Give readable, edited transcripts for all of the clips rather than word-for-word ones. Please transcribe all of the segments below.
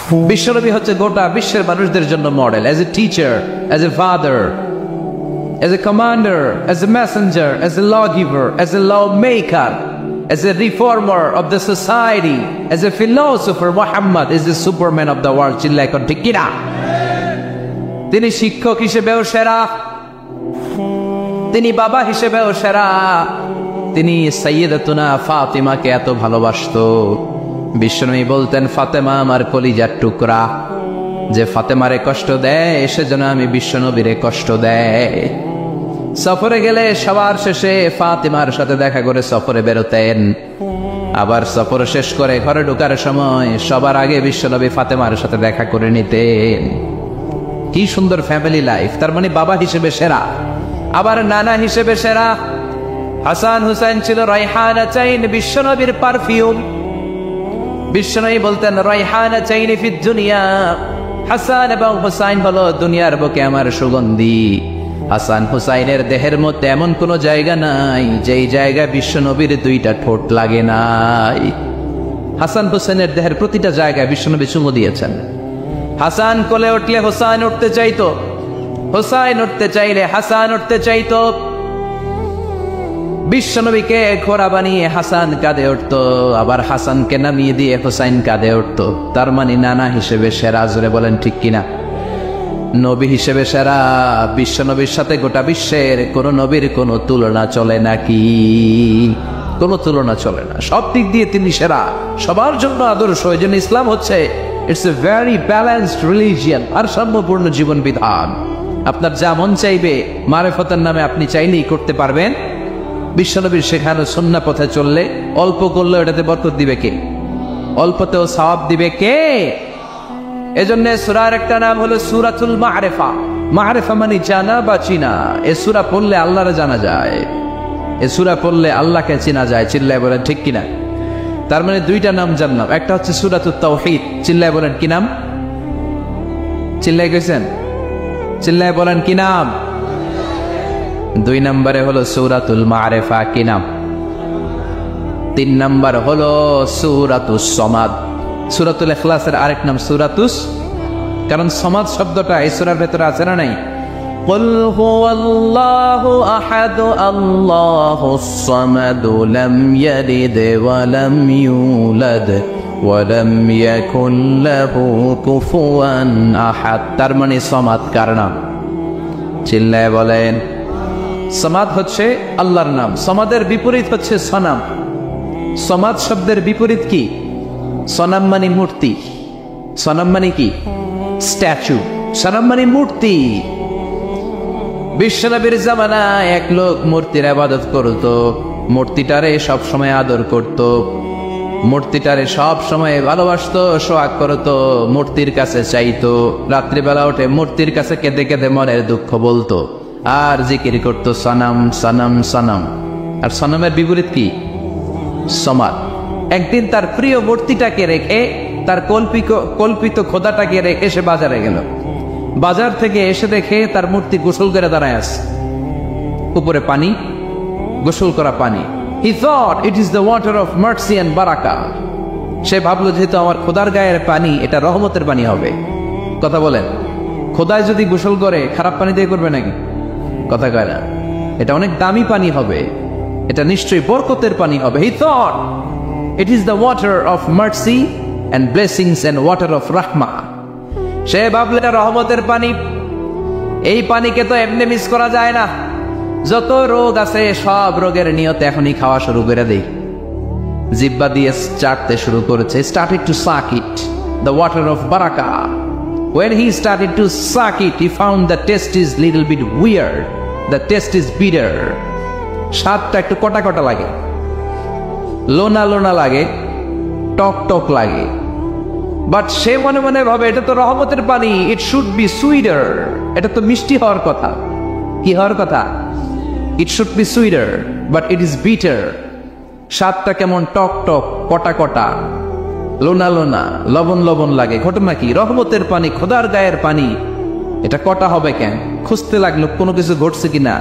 বিশ্বনবী হচ্ছে গোটা বিশ্বের মানুষদের জন্য model, as a teacher, as a father, as a commander, as a messenger, as a lawgiver, as a lawmaker, as a reformer of the society, as a philosopher. Muhammad is the superman of the world. চিল্লায় কোন ঠিক কিনা? তিনি শিক্ষক হিসেবেও সেরা, তিনি বাবা হিসেবেও সেরা। তিনি সাইয়্যিদাতুনা ফাতিমাকে এত ভালোবাসতো, বিশ্বনবী বলতেন, ফাতেমা আমার কলিজার টুকরা, যে ফাতেমারে কষ্ট দেয় সেজন্য আমি বিশ্বনবীরে কষ্ট দেয়। সফরে গেলে সবার শেষে ফাতিমার সাথে দেখা করে সফরে বেরোতেন, আবার সফর শেষ করে ঘরে ঢোকার সময় সবার আগে বিশ্বনবী ফাতেমার সাথে দেখা করে নিতেন। কি সুন্দর ফ্যামিলি লাইফ। তার মানে বাবা হিসেবে সেরা, আবার নানা হিসেবে সেরা। হাসান হুসাইন ছিল রায়হানা চাইন, বিশ্বনবীর পারফিউম। বিশ্বনবী বলতেন, রায়হানা চাইন ফিদ দুনিয়া, হাসান এবং হুসাইন হলো দুনিয়ার বুকে আমার সুগন্ধি। হাসান হুসাইনের দেহের মধ্যে এমন কোন জায়গা নাই যেই জায়গায় বিশ্বনবীর দুইটা ঠোঁট লাগে নাই। হাসান হুসাইনের দেহের প্রতিটা জায়গায় বিশ্বনবী চুমু দিয়েছেন। হাসান কোলে উঠলে হুসাইন উঠতে চাইতো, হুসাইন উঠতে চাইলে হাসান উঠতে চাইতো। বিশ্বনবীকে ঘোড়া বানিয়ে হাসান কাঁধে উঠতো, আবার হাসানকে নামিয়ে দিয়ে হুসাইন কাঁধে উঠতো। তার মানে নানা হিসেবে সেরা। জোরে বলেন ঠিক কিনা? নবী হিসেবে সেরা। বিশ্বনবীর সাথে গোটা বিশ্বের কোন নবীর কোন তুলনা চলে নাকি? কোন তুলনা চলে না। সব দিক দিয়ে তিনি সেরা, সবার জন্য আদর্শ। এই জন্য ইসলাম হচ্ছে it's a very balanced religion, ভারসাম্যপূর্ণ জীবন বিধান। আপনার যা মন চাইবে মারিফতের নামে আপনি চাইলেই করতে পারবেন। বিশ্বনবীর শেখানো সুন্নাহ পথে চললে অল্প করলে এটাতে বরকত দিবে কে? অল্পতেও সওয়াব দিবে কে? এজন্য সূরার একটা নাম হলো সূরাতুল মা'রিফা। মা'রিফা মানে জানা বা চিনা। এই সূরা পড়লে আল্লাহরে জানা যায়, এই সূরা পড়লে আল্লাহকে চেনা যায়। চিল্লায় বলেন ঠিক কিনা? তার মানে দুইটা নাম জানলাম, একটা হচ্ছে সূরাতুত তাওহীদ। চিল্লায় বলেন কি নাম? চিল্লায় কইছেন? চিল্লায় বলেন কি নাম? দুই নম্বরে হলো সূরাতুল মা'রিফা। কি নাম? তিন নম্বর হলো সূরাতুস সমাদ। সূরাতুল ইখলাসের আরেক নাম সূরাতুস, কারণ সমাদ শব্দটা এই সূরার ভেতরে আছে না নাই? কুল হুয়াল্লাহু আহাদ আল্লাহুস সামাদ লাম ইয়ালিদ ওয়া লাম ইউলাদ ওয়া লাম ইয়াকুল লাহু কুফুয়ান আহাদ। তার মানে সমাদ কার নাম? চিল্লায় বলেন। সমাদ হচ্ছে আল্লাহর নাম। সমাদের বিপরীত হচ্ছে সনাম। সমাদ শব্দের বিপরীত কি? সনাম মানে মূর্তি। সনাম মানে কি? স্ট্যাচু। সনাম মানে মূর্তি। বিশ্বনবীর জামানায় এক লোক মূর্তির ইবাদত করত, মূর্তিটারে সব সময় আদর করত, মূর্তিটারে সব সময় ভালোবাসতো, সোহাগ করতো, মূর্তির কাছে চাইতো। রাত্রিবেলা উঠে মূর্তির কাছে কেঁদে কেঁদে মনের দুঃখ বলতো আর জিকির করতো সনাম সনাম সনাম। আর সনামের বিপরীত কি? সমাদ। একদিন তার প্রিয় মূর্তিটাকে রেখে, তার কল্পিত খোদাটাকে রেখে সে বাজারে গেল। বাজার থেকে এসে দেখে তার মূর্তি গোসল করে দাঁড়ায় আছে, উপরে পানি, গোসল করা পানি। He thought it is the water of mercy and barakah. সে ভাবলো যেহেতু আমার খোদার গায়ের পানি, এটা রহমতের পানি হবে। কথা বলেন, খোদায় যদি গোসল করে খারাপ পানি দিয়ে করবে নাকি? কথা কয় না। এটা অনেক দামি পানি হবে, এটা নিশ্চয়ই বরকতের পানি হবে। He thought it is the water of mercy and blessings and water of rahmah. সে ভাবলো এটা রহমতের পানি। এই পানিকে তো এমনি মিস করা যায় না। যত রোগ আছে সব রোগের নিয়তে এখনই খাওয়া শুরু করে দেই। জিহ্বা দিয়ে চাটতে শুরু করেছে। Started to suck it, the water of barakah. When he started to suck it, he found the taste is little bit weird. The taste is bitter. স্বাদটা একটু কটা কটা লাগে, লোনা লোনা লাগে, টক টক লাগে। বাট সে মনে মনে ভাবে এটা তো রহমতের পানি, ইট শুড বি সুইটার। এটা তো মিষ্টি হওয়ার কথা। কি হওয়ার কথা? It should be sweeter, but it is bitter. স্বাদটা কেমন টক টক, কটা কটা, লোনা লোনা, লবণ লবণ লাগে। ঘটনা কি? রহমতের পানি, খোদার গায়ের পানি, এটা কটা হবে কেন? খুঁজতে লাগলো কোনো কিছু ঘটছে কিনা।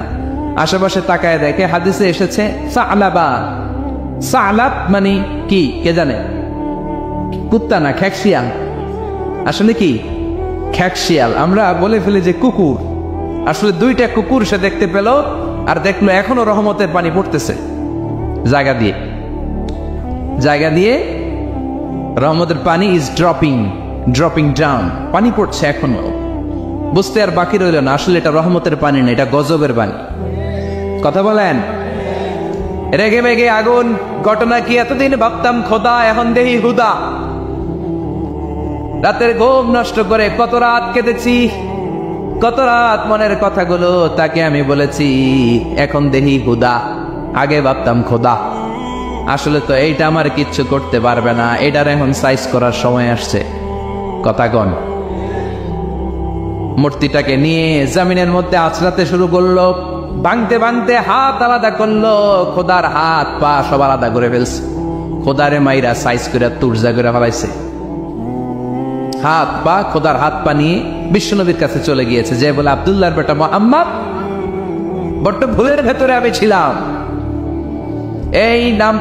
আশেপাশে তাকায় দেখে হাদিসে এসেছে সালাবা। সালাব মানে কি কে জানে? কুত্তা না, খ্যাকশিয়াল। আসলে কি খ্যাকশিয়াল, আমরা বলে ফেলি যে কুকুর, আসলে দুইটা কুকুর সে দেখতে পেল আর দেখলো এখনো রহমতের পানি পড়তেছে জায়গা দিয়ে রহমতের পানি ইজ ড্রপিং ডাউন, পানি পড়ছে এখনো। বুঝতে আর বাকি রইল না আসলে এটা রহমতের পানি না, এটা গজবের পানি। কথা বলেন, রেগে মেগে আগুন। ঘটনা কি, এতদিন ভাবতাম খোদা, এখন দেহি হুদা। রাতের ঘুম নষ্ট করে কত রাত কেঁদেছি, কত রাত মনের কথাগুলো তাকে আমি বলেছি, এখন দেহি হুদা। আগে ভাবতাম খোদা, আসলে তো এইটা আমার কিচ্ছু করতে পারবে না, এটার এখন সাইজ করার সময় আসছে। কথা কন। মূর্তিটাকে নিয়ে জমিনের মধ্যে আছড়াতে শুরু করলো, ভাঙতে ভাঙতে হাত আলাদা করলো, খোদার হাত পা সব আলাদা করে ফেলছে। খোদারে মাইরা সাইজ করে তুরজা করে ফেলাইছে। হাত পা, খোদার হাত পা নিয়ে বিশ্বনবীর কাছে চলে গিয়েছে, যে বলে আব্দুল্লাহর বেটা মুহাম্মদ, বড্ড ভুলের ভেতরে আমি ছিলাম। এই নাম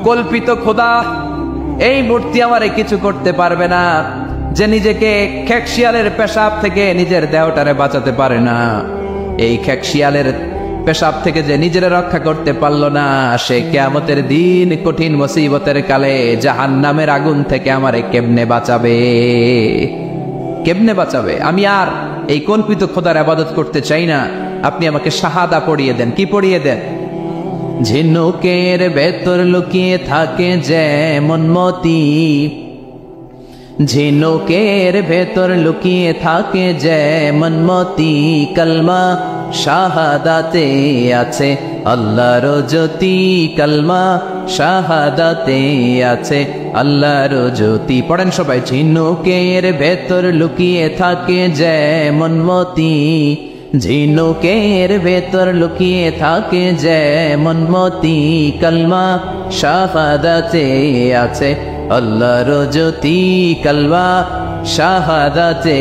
কল্পিত খোদা, এই মূর্তি আমারে কিছু করতে পারবে না। যে নিজেকে খ্যাকশিয়ালের পেশাব থেকে নিজের দেহটারে বাঁচাতে পারে না, এই খ্যাকশিয়ালের পেশাব থেকে যে নিজের রক্ষা করতে পারলো না, সে কিয়ামতের দিন কঠিন মুসিবতের কালে জাহান্নামের আগুন থেকে আমারে কেমনে বাঁচাবে? আমি আর এই কল্পিত খোদার ইবাদত করতে চাই না। আপনি আমাকে শাহাদা পড়িয়ে দেন। কি পড়িয়ে দেন? ঝিনুকের ভেতর লুকিয়ে থাকে যেমন মতি, ঝিনুকের ভেতর লুকিয়ে থাকে যেমন মতি, কলমা শাহাদাতে আছে আল্লাহর জ্যোতি, কলমা শাহাদাতে আছে আল্লাহর জ্যোতি। পড়েন সবাই। ঝিনুকের ভেতর লুকিয়ে থাকে যেমন মতি, ঝিনুকের ভেতর লুকিয়ে থাকে যেমন মতি, কলমা শাহাদাতে আছে আল্লাহর জ্যোতি, কলমা শাহাদাতে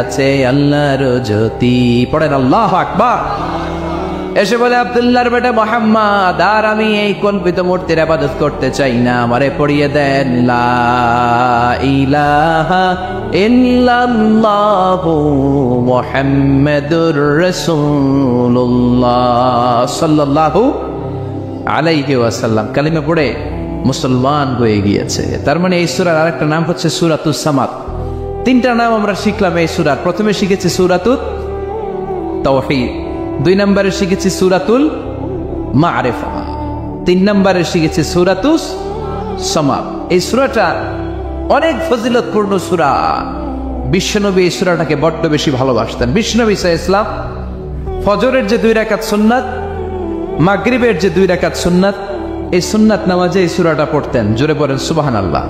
আছে আল্লাহর জ্যোতি। পড়েন আল্লাহু আকবার। এসে বলে আব্দুল্লাহর বেটা মুহাম্মদ, আর আমি এই কল্পিত মূর্তির ইবাদত করতে চাই না, আমারে পড়িয়ে দেন লা ইলাহা ইল্লাল্লাহু মুহাম্মাদুর রাসূলুল্লাহ সাল্লাল্লাহু আলাইহি ওয়াসাল্লাম। কালিমা পড়ে মুসলমান হয়ে গিয়েছে। তার মানে এই সূরার আরেকটা নাম হচ্ছে সূরাতুস সামাদ। তিনটা নাম আমরা শিখলাম এই সূরার। প্রথমে শিখেছি সূরাতুত তাওহীদ, 2 নম্বরে শিখেছি সূরাতুল মারিফা, 3 নম্বরে শিখেছি সূরাতুস সামাদ। এই সূরাটা অনেক ফজিলতপূর্ণ সূরা। বিশ্বনবী এই সূরাটাকে বড্ড বেশি ভালোবাসতেন। বিশ্বনবী সাল্লাল্লাহু আলাইহি ওয়াসাল্লাম ফজরের যে 2 রাকাত সুন্নাত, মাগরিবের যে 2 রাকাত সুন্নাত, এই সুন্নাত নামাজে এই সূরাটা পড়তেন। জোরে পড়েন সুবহানাল্লাহ।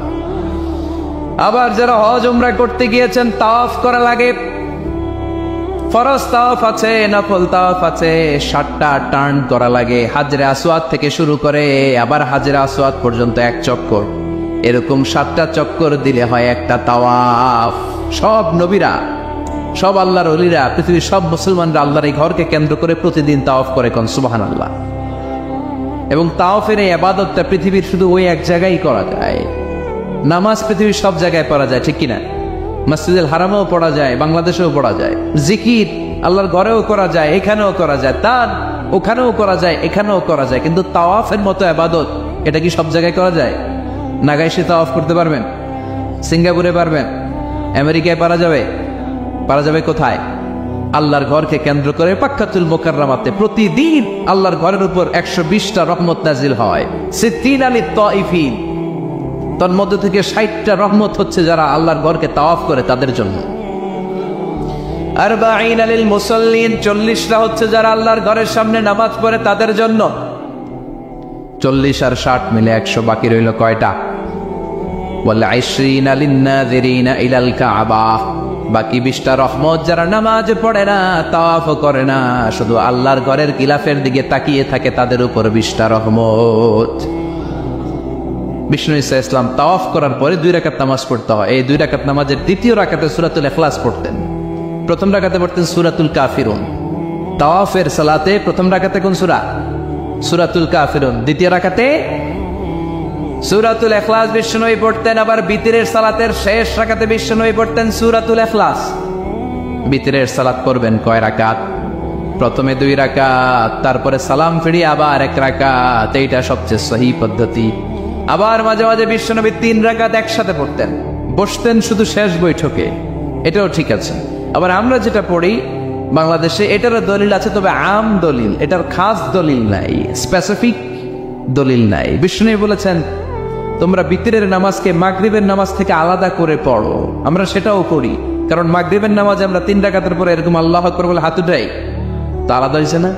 আবার যারা হজ উমরা করতে গিয়েছেন, তাওয়াফ করা লাগে, ফরজ তাওয়াফ আছে, নফল তাওয়াফ আছে, 7টা টার্ন করা লাগে। হাজরে আসওয়াদ থেকে শুরু করে আবার হাজরে আসওয়াদ পর্যন্ত 1 চক্কর, এরকম 7টা চক্কর দিলে হয় একটা তাওয়াফ। সব নবীরা, সব আল্লাহর ওলিরা, পৃথিবীর সব মুসলমানরা আল্লাহর এই ঘরকে কেন্দ্র করে প্রতিদিন তাওয়াফ করে। কোন সুবহানাল্লাহ। এবং তাওয়াফের এই ইবাদতটা পৃথিবীর শুধু ওই এক জায়গায় করা যায়। নামাজ পৃথিবীর সব জায়গায় পড়া যায়, ঠিক কিনা? মসজিদুল হারামেও পড়া যায়, বাংলাদেশেও পড়া যায়। জিকির আল্লাহর ঘরেও করা যায়, এখানেও করা যায়। দান ওখানেও করা যায়, এখানেও করা যায়। কিন্তু তাওয়াফের মতো ইবাদত, এটা কি সব জায়গায় করা যায়? নাগাইশে তাওয়াফ করতে পারবেন? সিঙ্গাপুরে পারবেন? আমেরিকায় পারা যাবে? পারা যাবে কোথায়? আল্লাহর ঘরকে কেন্দ্র করে মাক্কাতুল মুকাররমাতে প্রতিদিন আল্লাহর ঘরের উপর 120টা রহমত নাজিল হয়। সিদ্দিন আলী তাইফিন, তার মধ্যে থেকে 60টা রহমত হচ্ছে যারা আল্লাহর ঘরকে তাওয়াফ করে তাদের জন্য। 40 লিল মুসাল্লিন, 40টা হচ্ছে যারা আল্লাহর ঘরের সামনে নামাজ পড়ে তাদের জন্য। 40 আর 60 মিলে 100, বাকি রইল কয়টা? ওয়াল 20 লিন নাযিরিনা ইলাল কাবা, বাকি 20টা রহমত যারা নামাজ পড়ে না, তাওয়াফ করে না, শুধু আল্লাহর ঘরের গিলাফের দিকে তাকিয়ে থাকে, তাদের উপর 20টা রহমত। বিষ্ণু ঈসা ইসলাম তাওয়াফ করার পরে 2 রাকাত নামাজ পড়তে হয়। এই 2 রাকাত নামাজের দ্বিতীয় রাকাতে সূরাতুল ইখলাস পড়তেন, প্রথম রাকাতে পড়তেন সূরাতুল কাফিরুন। তাওয়াফের সালাতে প্রথম রাকাতে কোন সূরা? সূরাতুল কাফিরুন। দ্বিতীয় রাকাতে সূরাতুল ইখলাস বিশ্বনবী পড়তেন। আবার বিতরের সালাতের শেষ রাকাতে বিশ্বনবী পড়তেন সূরাতুল ইখলাস। বিতরের সালাত পড়বেন কয় রাকাত? প্রথমে 2 রাকাত, তারপরে সালাম ফিরিয়ে আবার 1 রাকাত। এইটা সবচেয়ে সহি পদ্ধতি। আবার মাঝে মাঝে বিশ্বনবী 3 রাকাত একসাথে পড়তেন, বসতেন শুধু শেষ বৈঠকে, এটাও ঠিক আছে। আবার আমরা যেটা পড়ি বাংলাদেশে, এটারও দলিল আছে, তবে আম দলিল, এটার খাস দলিল নাই, স্পেসিফিক দলিল নাই। বিশ্বনবী বলেছেন তোমরা বিতরের নামাজকে মাগরিবের নামাজ থেকে আলাদা করে পড়ো। আমরা সেটাও করি, কারণ মাগরিবের নামাজে আমরা 3 রাকাতের পরে এরকম আল্লাহু আকবার বলে হাত উঠাই, তা আলাদা হয়েছে না?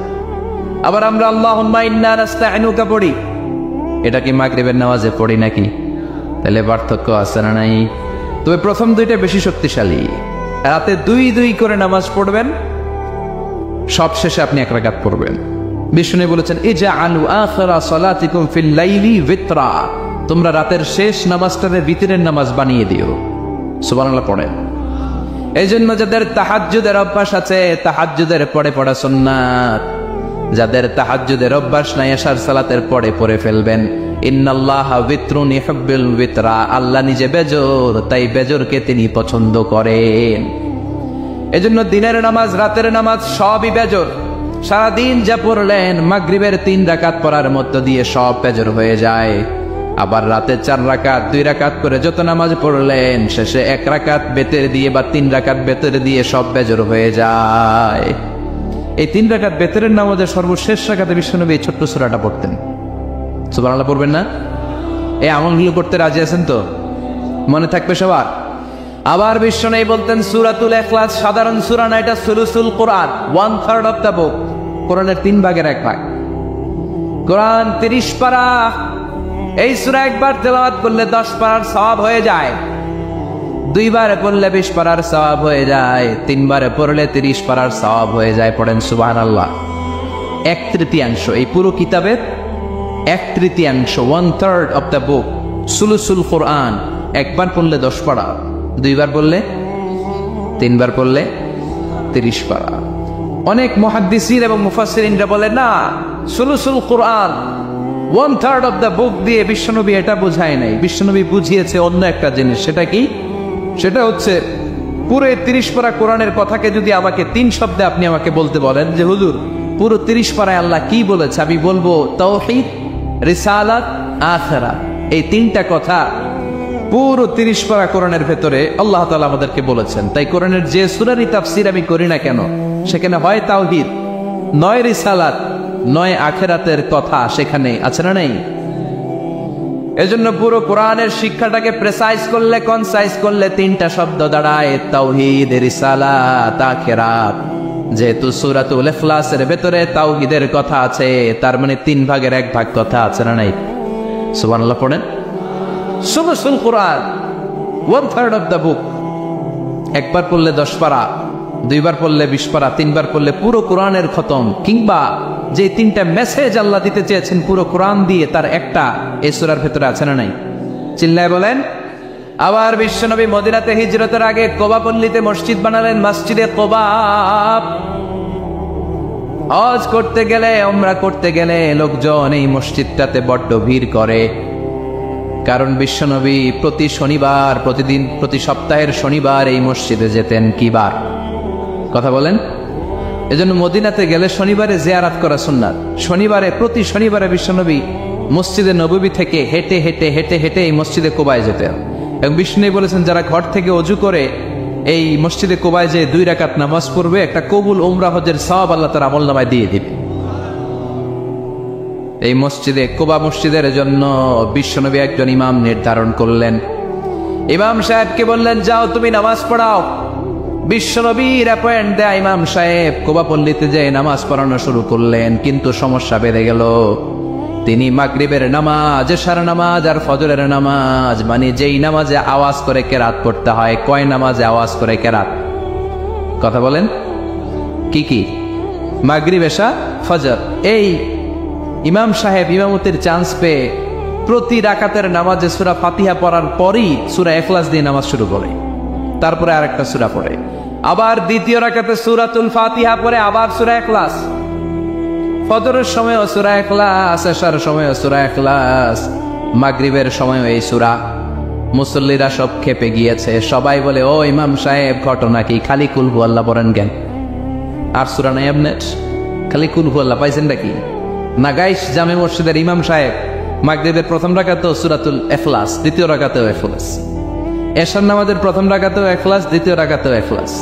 আবার আমরা আল্লাহুম্মা ইন্না নাস্তাইনুকা পড়ি, এটা কি মাগরিবের নামাজে পড়ি নাকি? তাহলে পার্থক্য আছে না নাই? তবে প্রথম 2টা বেশি শক্তিশালী। রাতে 2 করে নামাজ পড়বেন, সব শেষে আপনি 1 রাকাত পড়বেন। বিষ্ণু বলেছেন ইজআলু আখিরা সালাতিকুম ফিল লাইলি বিতরা, তোমরা রাতের শেষ নামাজটাকে বিতরের নামাজ বানিয়ে দিও। সুবহানাল্লাহ পড়েন। এই জন্য যাদের তাহাজ্জুদের অভ্যাস আছে, তাহাজ্জুদের পরে পড়া সুন্নাত। যাদের তাহাজ্জুদের অভ্যাস নাই, এশার সালাতের পরে পড়ে ফেলবেন। ইন্নাল্লাহা বিতরুন ইউহিব্বুল বিতরা, আল্লাহ নিজে বেজর, তাই বেজরকে তিনি পছন্দ করেন। এজন্য দিনের নামাজ রাতের নামাজ সবই বেজর। সারাদিন যা পড়লেন মাগরিবের 3 রাকাত পড়ার মধ্য দিয়ে সব বেজর হয়ে যায়। আবার রাতে 4 রাকাত 2 রাকাত করে যত নামাজ পড়লেন, শেষে 1 রাকাত বেতের দিয়ে বা 3 রাকাত বেতের দিয়ে সব বেজর হয়ে যায়। এই 3 রাকাত বেতের নামাজের সর্বশেষ রাকাতে বিশ্বনবী এই ছোট্ট সূরাটা পড়তেন। সুবহানাল্লাহ পড়বেন না? এই আমলগুলো করতে রাজি আছেন তো? মনে থাকবে সবার? আবার বিশ্বনবী বলতেন সূরাতুল ইখলাস সাধারণ সূরা না, এটা সুলুসুল কোরআন, 1/3 অফ দ্য বুক। কোরআনের 3 ভাগের 1 ভাগ। কোরআন 30 পারা। এই সূরা একবার তেলাওয়াত করলে 10 পারার সওয়াব হয়ে যায়, 2 বারে পড়লে 20 পারার সওয়াব হয়ে যায়, 3 বারে পড়লে 30 পারার সওয়াব হয়ে যায়। পড়েন সুবহানাল্লাহ। 1/3 এই পুরো কিতাবের 1/3, 1/3 অফ দ্য বুক, সুলুসুল কোরআন। একবার পড়লে 10 পারা, 2 বার পড়লে, 3 বার পড়লে 30 পারা। অনেক মুহাদ্দিসিন এবং মুফাসসিরিনরা বলে না, সুলুসুল কোরআন 1/3 অফ দ্য বুক দিয়ে বিশ্বনবী এটা বুঝায় নাই। বিশ্বনবী বুঝিয়েছে অন্য একটা জিনিস। সেটা কি? সেটা হচ্ছে পুরো 30 পারা কোরআনের কথাকে যদি আমাকে 3 শব্দে আপনি আমাকে বলতে বলেন যে হুজুর পুরো 30 পারায় আল্লাহ কি বলেছে, আমি বলবো তাওহীদ, রিসালাত, আখিরাত। এই 3টা কথা পুরো 30 পারা কোরআনের ভেতরে আল্লাহ তাআলা আমাদেরকে বলেছেন। তাই কোরআনের যে সূরারই তাফসীর আমি করি না কেন, সেখানে হয় তাওহীদ, নয় রিসালাত, নয় আখিরাতের কথা সেখানে আছে না নেই? এজন্য পুরো কোরআনের শিক্ষাটাকে প্রেসাইজ করলে, কনসাইজ করলে 3টা শব্দ দাঁড়ায়, তাওহীদ, রিসালাত, আখিরাত। যেহেতু সূরাতুল ইখলাসের ভেতরে তাওহীদের কথা আছে, তার মানে 3 ভাগের 1 ভাগ কথা আছে না নাই? সুবহানাল্লাহ পড়েন। সুলুসুল কোরআন 1/3 অফ দ্য বুক। একবার পড়লে 10 পারা, 2 বার পড়লে 20 পারা, 3 বার পড়লে পুরো কোরআনের খতম। কিংবা যে 3টা মেসেজ আল্লাহ দিতে চেয়েছেন পুরো কোরআন দিয়ে, তার একটা এই সূরার ভেতরে আছে না নাই? চিল্লায় বলেন। আবার বিশ্বনবী মদিনাতে হিজরতের আগে কোবা পল্লীতে মসজিদ বানালেন, মসজিদে কোবা। হজ করতে গেলে, উমরা করতে গেলে লোকজন এই মসজিদটাতে বড্ড ভিড় করে। কারণ বিশ্বনবী প্রতি শনিবার, প্রতিদিন, প্রতি সপ্তাহের শনিবার এই মসজিদে যেতেন। কি বার? কথা বলেন। এজন্য মদিনাতে গেলে শনিবারে জিয়ারত করা সুন্নাত। শনিবারে, প্রতি শনিবারে বিশ্বনবী মসজিদে নববী থেকে হেঁটে হেঁটে হেঁটে হেঁটে এই মসজিদে কোবায় যেতেন। এবং বিষ্ণু বলেছেন যারা ঘর থেকে ওযু করে এই মসজিদে কোবায় যে 2 রাকাত নামাজ পড়বে, একটা কবুল উমরা হজের সওয়াব আল্লাহ তার আমলনামায় দিয়ে দিবে। এই মসজিদে কোবা মসজিদের জন্য বিশ্বনবী একজন ইমাম নির্ধারণ করলেন। ইমাম সাহেবকে বললেন যাও তুমি নামাজ পড়াও। বিশ্বনবীর অ্যাপয়েন্ট দেয়া ইমাম সাহেব কোবা পল্লীতে যে নামাজ পড়ানো শুরু করলেন। কিন্তু সমস্যা বেড়ে গেল। তিনি মাগরিবের নামাজ, এশার নামাজ আর ফজরের নামাজ, মানে যেই নামাজে আওয়াজ করে কেরাত পড়তে হয়, কয় নামাজে আওয়াজ করে কেরাত? কথা বলেন। কি কি? মাগরিব, এশা, ফজর। এই ইমাম সাহেব ইমামতির চান্স পেয়ে প্রতি রাকাতের নামাজে সূরা ফাতিহা পড়ার পরই সূরা ইখলাস দিয়ে নামাজ শুরু করে, তারপরে আরেকটা সূরা পড়ে, আবার দ্বিতীয় রাকাতে সূরাতুল ফাতিহা পড়ে, আবার সূরা ইখলাস। ফজরের সময়ও সূরা ইখলাস, এশার সময়ও সূরা ইখলাস। মাগরিবের সময় এই সূরা। মুসল্লিরা সব খেপে গিয়েছে, সবাই বলে ও ইমাম সাহেব ঘটনা কি, খালি কুল হু আল্লাহ পড়েন কেন? আর সূরা নাই আপনার, খালি কুল হু আল্লাহ পাইছেন নাকি? নাগাইশ জামে মসজিদের ইমাম সাহেব মাগরিবের প্রথম রাকাতেও সূরাতুল ইখলাস, দ্বিতীয় রাকাতেও ইখলাস, এশার নামাজের প্রথম রাকাতেও ইখলাস, দ্বিতীয় রাকাতেও ইখলাস,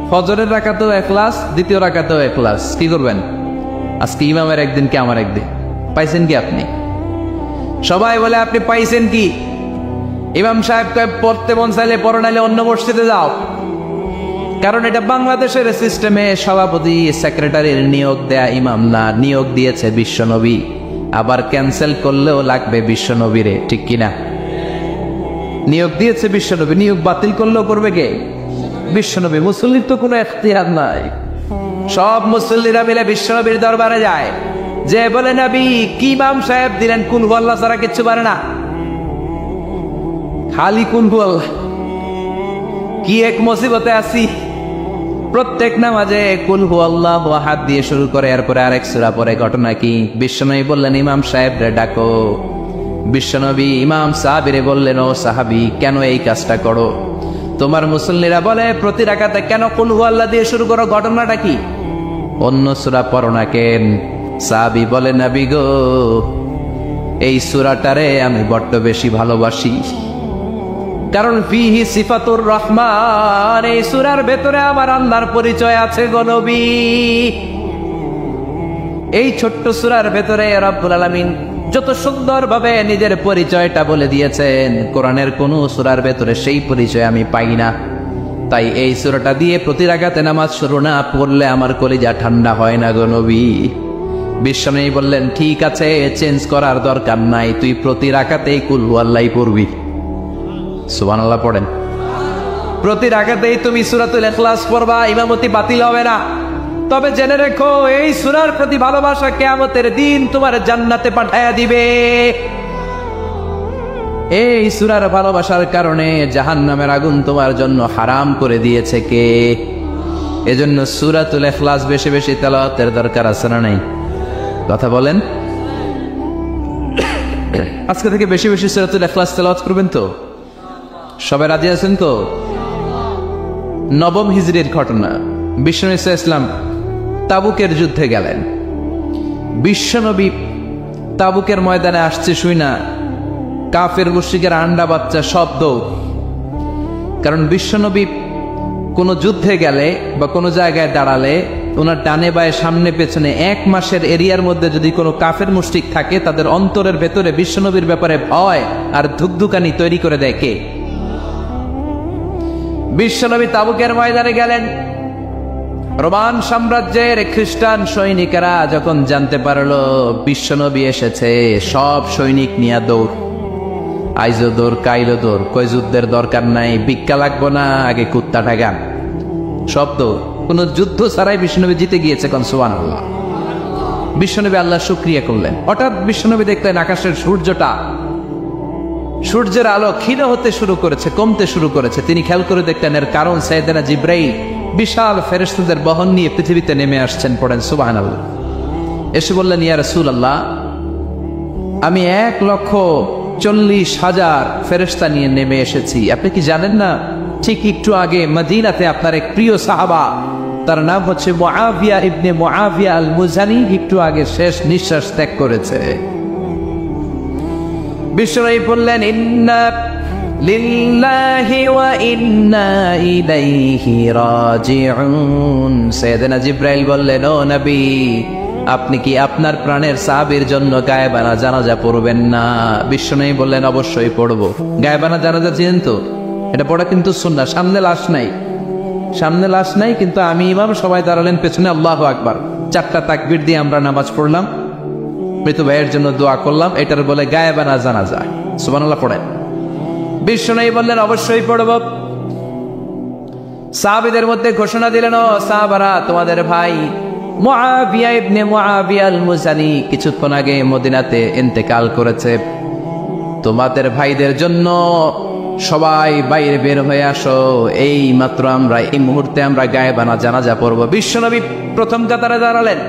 ফজরের রাকাতেও ইখলাস, দ্বিতীয় রাকাতেও ইখলাস। কি করবেন? আজকে ইমামের একদিন কি আমার একদিন। পাইছেন কি আপনি? সবাই বলে আপনি পাইছেন কি? ইমাম সাহেব কয় পড়তে মন চাইলে পড়ো, নাইলে অন্য মসজিদে যাও। কারণ এটা বাংলাদেশের সিস্টেমে সভাপতি সেক্রেটারির নিয়োগ দেয়া ইমাম না, নিয়োগ দিয়েছে বিশ্বনবী। আবার ক্যান্সেল করলেও লাগবে বিশ্বনবীরে, ঠিক কিনা? নিয়োগ দিয়েছে বিশ্বনবী, নিয়োগ বাতিল করলেও করবে কে? বিশ্বনবী। মুসল্লির তো কোনো এখতিয়ার নাই। সব মুসল্লিরা মিলে বিশ্বনবীর দরবারে যায়, যে বলে নবী কি ইমাম সাহেব দিলেন, কুল হু আল্লাহ ছাড়া কিচ্ছু পারে না, খালি কুল হু আল্লাহ। কি এক মুসিবতে আছি, প্রত্যেক নামাজে কুল হু আল্লাহ হাত দিয়ে শুরু করে, এরপরে আরেক সূরা পরে। ঘটনা কি? বিশ্বনবী বললেন ইমাম সাহেব রে ডাকো। বিশ্বনবী ইমাম সাহাবীরে বললেন ও সাহাবী, কেন এই কাজটা করো? তোমার মুসল্লিরা বলে প্রতি রাকাতে কেন কুল হু আল্লাহ দিয়ে শুরু করো, ঘটনাটা কি? অন্য সূরা পড়ো না কেন? সাহাবী বলে নবী গো, এই সূরাটারে আমি বড্ড বেশি ভালোবাসি, কারণ ফিহি সিফাতুর রহমান, এই সূরার ভেতরে আমার আল্লাহর পরিচয় আছে গো নবী। এই ছোট্ট সূরার ভেতরে রব্বুল আলামিন যত সুন্দরভাবে নিজের পরিচয়টা বলে দিয়েছেন, কোরআনের কোন সূরার ভেতরে সেই পরিচয় আমি পাই না। তাই এই সূরাটা দিয়ে প্রতি রাকাতে নামাজ শুরু না পড়লে আমার কলিজা ঠান্ডা হয় না গো নবী। বিশ্বনবী বললেন ঠিক আছে, চেঞ্জ করার দরকার নাই, তুই প্রতি রাকাতেই কুল হু আল্লাহই পড়বি। সুবহানাল্লাহ পড়েন। প্রতি রাকাতেই তুমি সূরাতুল ইখলাস পড়বা, ইমামতি বাতিল হবে না। তবে জেনে রেখো, এই সূরার প্রতি ভালোবাসা কিয়ামতের দিন তোমার জান্নাতে পাঠায়া দিবে। এই সূরার ভালোবাসার কারণে জাহান্নামের আগুন তোমার জন্য হারাম করে দিয়েছে কে? এজন্য সূরাতুল ইখলাস বেশি বেশি তেলাওয়াতের দরকার আছে না নাই? কথা বলেন। আজকে থেকে বেশি বেশি সূরাতুল ইখলাস তেলাওয়াত করবেন তো? সবাই রাজি আছেন তো? নবম হিজরির ঘটনা। বিশ্বনবী সাল্লাল্লাহু আলাইহি ওয়াসাল্লাম তাবুকের যুদ্ধে গেলেন। বিশ্বনবী তাবুকের ময়দানে আসছে শুই না, কাফের মুশরিকের আন্ডা বাচ্চা সব দৌড়। কারণ বিশ্বনবী কোনো যুদ্ধে গেলে বা কোনো জায়গায় দাঁড়ালে ওনার ডানে বায়ে সামনে পেছনে 1 মাসের এরিয়ার মধ্যে যদি কোনো কাফের মুশরিক থাকে, তাদের অন্তরের ভেতরে বিশ্বনবীর ব্যাপারে ভয় আর ধুকধুকানি তৈরি করে দেয় কে? বিশ্বনবী তাবুকের ময়দানে গেলেন। রোমান সাম্রাজ্যের খ্রিস্টান সৈনিকেরা যখন জানতে পারলো বিশ্বনবী এসেছে, সব সৈনিক নিয়ে দৌড়। আইজো দৌড়, কাইলো দৌড়, কই যুদ্ধের দরকার নাই, ভিক্ষা লাগবো না, আগে কুত্তা ঠাগান, সব দৌড়। কোন যুদ্ধ ছাড়াই বিশ্বনবী জিতে গিয়েছে, কোন সুবহানাল্লাহ। বিশ্বনবী আল্লাহ শুকরিয়া করলেন। হঠাৎ বিশ্বনবী দেখলেন আকাশের সূর্যের আলো ক্ষীণ হতে শুরু করেছে, কমতে শুরু করেছে। তিনি খেয়াল করে দেখলেন এর কারণ সাইয়েদনা জিবরাইল বিশাল ফেরেশতাদের বহন নিয়ে পৃথিবীতে নেমে আসছেন। পড়েন সুবহানাল্লাহ। এসে বললেন ইয়া রাসূলুল্লাহ, আমি 1,40,000 ফেরেশতা নিয়ে নেমে এসেছি। আপনি কি জানেন না, ঠিক একটু আগে মদিনাতে আপনার এক প্রিয় সাহাবা, তার নাম হচ্ছে মুআবিয়া ইবনে মুআবিয়া আল মুজানি, একটু আগে শেষ নিঃশ্বাস ত্যাগ করেছে। বিশ্বনবী বললেন ইন্না লিল্লাহি ওয়া ইন্না ইলাইহি রাজিউন। সাইয়েদনা জিবরাইল বললেন ও নবী, আপনি কি আপনার প্রাণের সাহাবীর জন্য গায়েবানা জানাজা পড়বেন না? বিশ্বনবী বললেন অবশ্যই পড়বো। গায়েবানা জানাজা চিনেন তো? এটা পড়া কিন্তু সুন্নাহ। সামনে লাশ নাই, কিন্তু আমি ইমাম, সবাই দাঁড়ালেন পেছনে, আল্লাহু আকবার, 4টা তাকবীর দিয়ে আমরা নামাজ পড়লাম, মৃত ভাইয়ের জন্য দোয়া করলাম, এটার বলে গায়েবানা জানাজা। সুবহানাল্লাহ পড়েন। বিশ্বনবী বললেন অবশ্যই পড়ব। সাহাবীদের মধ্যে ঘোষণা দিলেন, ও সাহাবারা, তোমাদের ভাই মুআবিয়া ইবনে মুআবিয়া আল মুজানি কিছুক্ষণ আগে মদিনাতে ইন্তেকাল করেছে। তোমাদের ভাইদের জন্য সবাই বাইরে বের হয়ে আসো, এই মাত্র আমরা এই মুহূর্তে আমরা গায়েবানা জানাজা পড়ব। বিশ্বনবী প্রথম কাতারে দাঁড়ালেন।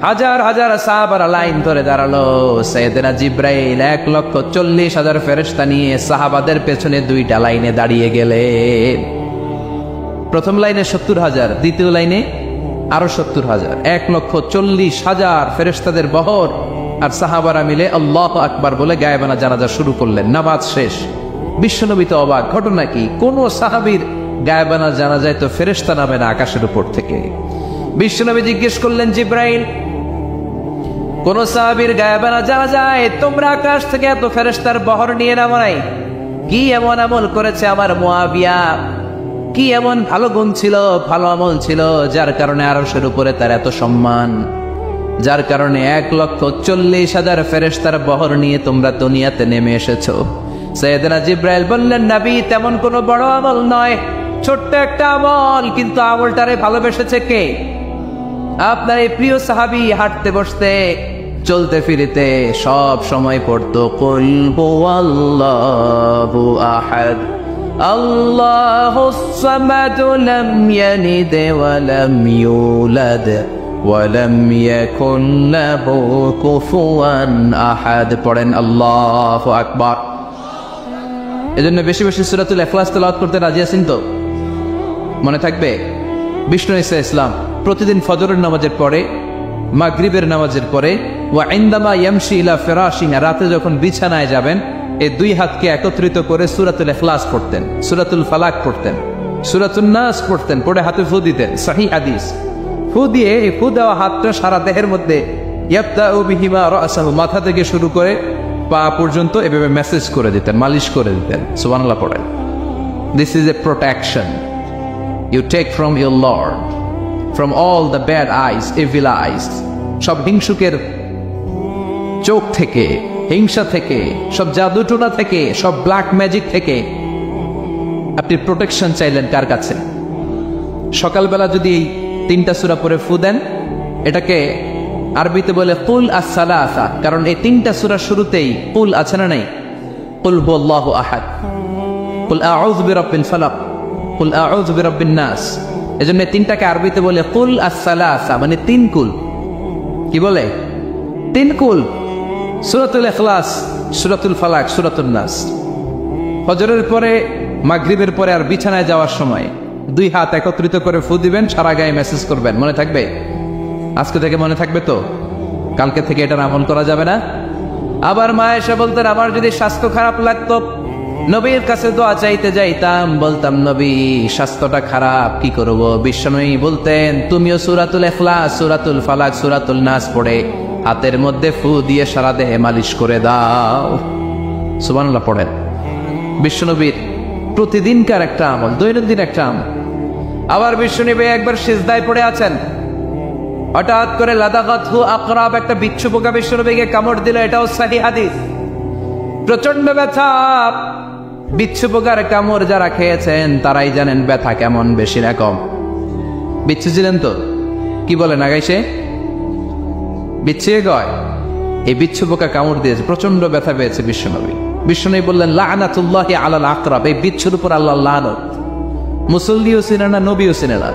হাজার হাজার সাহাবারা লাইন ধরে দাঁড়ালো। সাইয়েদনা জিব্রাইল 1,40,000 ফেরেশতা নিয়ে সাহাবাদের পেছনে 2টা লাইনে দাঁড়িয়ে গেলেন। প্রথম লাইনে 70,000, দ্বিতীয় লাইনে আরো 70,000, 1,40,000 ফেরেশতাদের বহর। আর সাহাবারা মিলে আল্লাহু আকবার বলে গায়েবানা জানাজা শুরু করলেন। নামাজ শেষ। বিশ্বনবী তো অবাক, ঘটনা কি? কোন সাহাবীর গায়েবানা জানাজায় তো ফেরেশতা নামে না আকাশের উপর থেকে। বিশ্বনবী জিজ্ঞেস করলেন, জিব্রাইল, কোন সাহাবীর গায়েবানা জানাজায় তোমরা আকাশ থেকে এত ফেরেশতার বহর নিয়ে নামো নাই? কি এমন আমল করেছে আমার মুআবিয়া? কি এমন ভালো গুণ ছিল, ভালো আমল ছিল, যার কারণে আরশের উপরে তার এত সম্মান, যার কারণে 1,40,000 ফেরেশতার বহর নিয়ে তোমরা দুনিয়াতে নেমে এসেছো? সাইয়েদনা জিব্রাইল বললেন, নবী, তেমন কোনো বড় আমল নয়, ছোট্ট একটা আমল, কিন্তু আমলটারে ভালোবেসেছে কে? আপনার এই প্রিয় সাহাবী হাঁটতে বসতে চলতে ফিরিতে সব সময় পড়তো কুল হুয়াল্লাহু আহাদ, আল্লাহুস সামাদ, লাম ইয়ালিদ ওয়া লাম ইউলাদ ওয়া লাম ইয়াকুন লাহু কুফুয়ান আহাদ। পড়েন আল্লাহু আকবার। এজন্য বেশি বেশি সূরাতুল ইখলাস তেলাওয়াত করতে রাজি আছেন তো? মনে থাকবে? বিষ্ণু ঈসা ইসলাম প্রতিদিন ফজরের নামাজের পরে, মাগরিবের নামাজের পরে, ওয়া ইনদামা ইয়ামশি ইলা ফিরাশিহি, রাতে যখন বিছানায় যাবেন, এই 2 হাতকে একত্রিত করে সূরাতুল ইখলাস পড়তেন, সূরাতুল ফালাক পড়তেন, সূরাতুন নাস পড়তেন, পড়ে হাতে ফু দিতেন। সহিহ হাদিস। ফু দিয়ে এই ফু দেওয়া হাতটা সারা দেহের মধ্যে ইয়াবদাউ বিহিমা রাসাহু, মাথা থেকে শুরু করে পা পর্যন্ত এভাবে মেসেজ করে দিতেন, মালিশ করে দিতেন। সুবহানাল্লাহ পড়েন। This is a protection you take from your Lord, from all the bad eyes, evil eyes, সব হিংসুকের চোখ থেকে, হিংসা থেকে, সব জাদুটোনা থেকে, সব ব্ল্যাক ম্যাজিক থেকে আপনি প্রোটেকশন চাইলেন কার কাছে? সকালবেলা যদি এই 3টা সূরা পড়ে ফু দেন, এটাকে আরবিতে বলে কুল আস-সালাসা, কারণ এই 3টা সূরার শুরুতেই কুল আছে না নাই? কুল হুয়াল্লাহু আহাদ, কুল আউযু বিরাব্বিল ফালাক, কুল আউযু বিরাব্বিন নাস। এজন্য 3টাকে আরবিতে বলে কুল আস-সালাসা, মানে 3 কুল। কি বলে? 3 কুল। সূরাতুল ইখলাস, সূরাতুল ফালাক, সূরাতুন নাস। ফজরের পরে, মাগরিবের পরে আর বিছানায় যাওয়ার সময় 2 হাত একত্রিত করে ফু দিবেন, সারা গায়ে মেসেজ করবেন। মনে থাকবে? আজকে থেকে মনে থাকবে তো? কালকে থেকে এটার আমল করা যাবে না? আবার মা এসে বলতেন, আমার যদি স্বাস্থ্য খারাপ লাগতো, নবীর কাছে দোয়া চাইতে যাইতাম, বলতাম, নবী স্বাস্থ্যটা খারাপ, কি করব? বিশ্বনবী বলতেন, তুমিও সূরাতুল ইখলাস, সূরাতুল ফালাক, সূরাতুল নাস পড়ে হাতের মধ্যে ফু দিয়ে সারা দেহে মালিশ করে দাও। সুবহানাল্লাহ পড়েন। বিশ্বনবীর প্রতিদিনকার একটা আমল, দৈনন্দিন একটা আমল। আবার বিশ্বনবী একবার সিজদায় পড়ে আছেন, হঠাৎ করে লাদাগাতহু আকরাব, একটা বিচ্ছু পোকা বিশ্বনবীকে কামড় দিল। এটাও সহিহ হাদিস। প্রচন্ড ব্যথা। বিচ্ছু পোকার কামড় যারা খেয়েছেন তারাই জানেন ব্যথা কেমন, বেশি না কম। বিচ্ছু ছিলেন তো? কি বলেন আগাইছে? বিচ্ছু কয়। এই বিচ্ছু পোকা কামড় দিয়েছে, প্রচন্ড ব্যথা পেয়েছে বিশ্বনবী। বিশ্বনবী বললেন, লাআনাতুল্লাহি আলাল আকরাব, এই বিচ্ছুর উপর আল্লাহর লানত। মুসল্লিও চিনে না, নবীও চিনে না,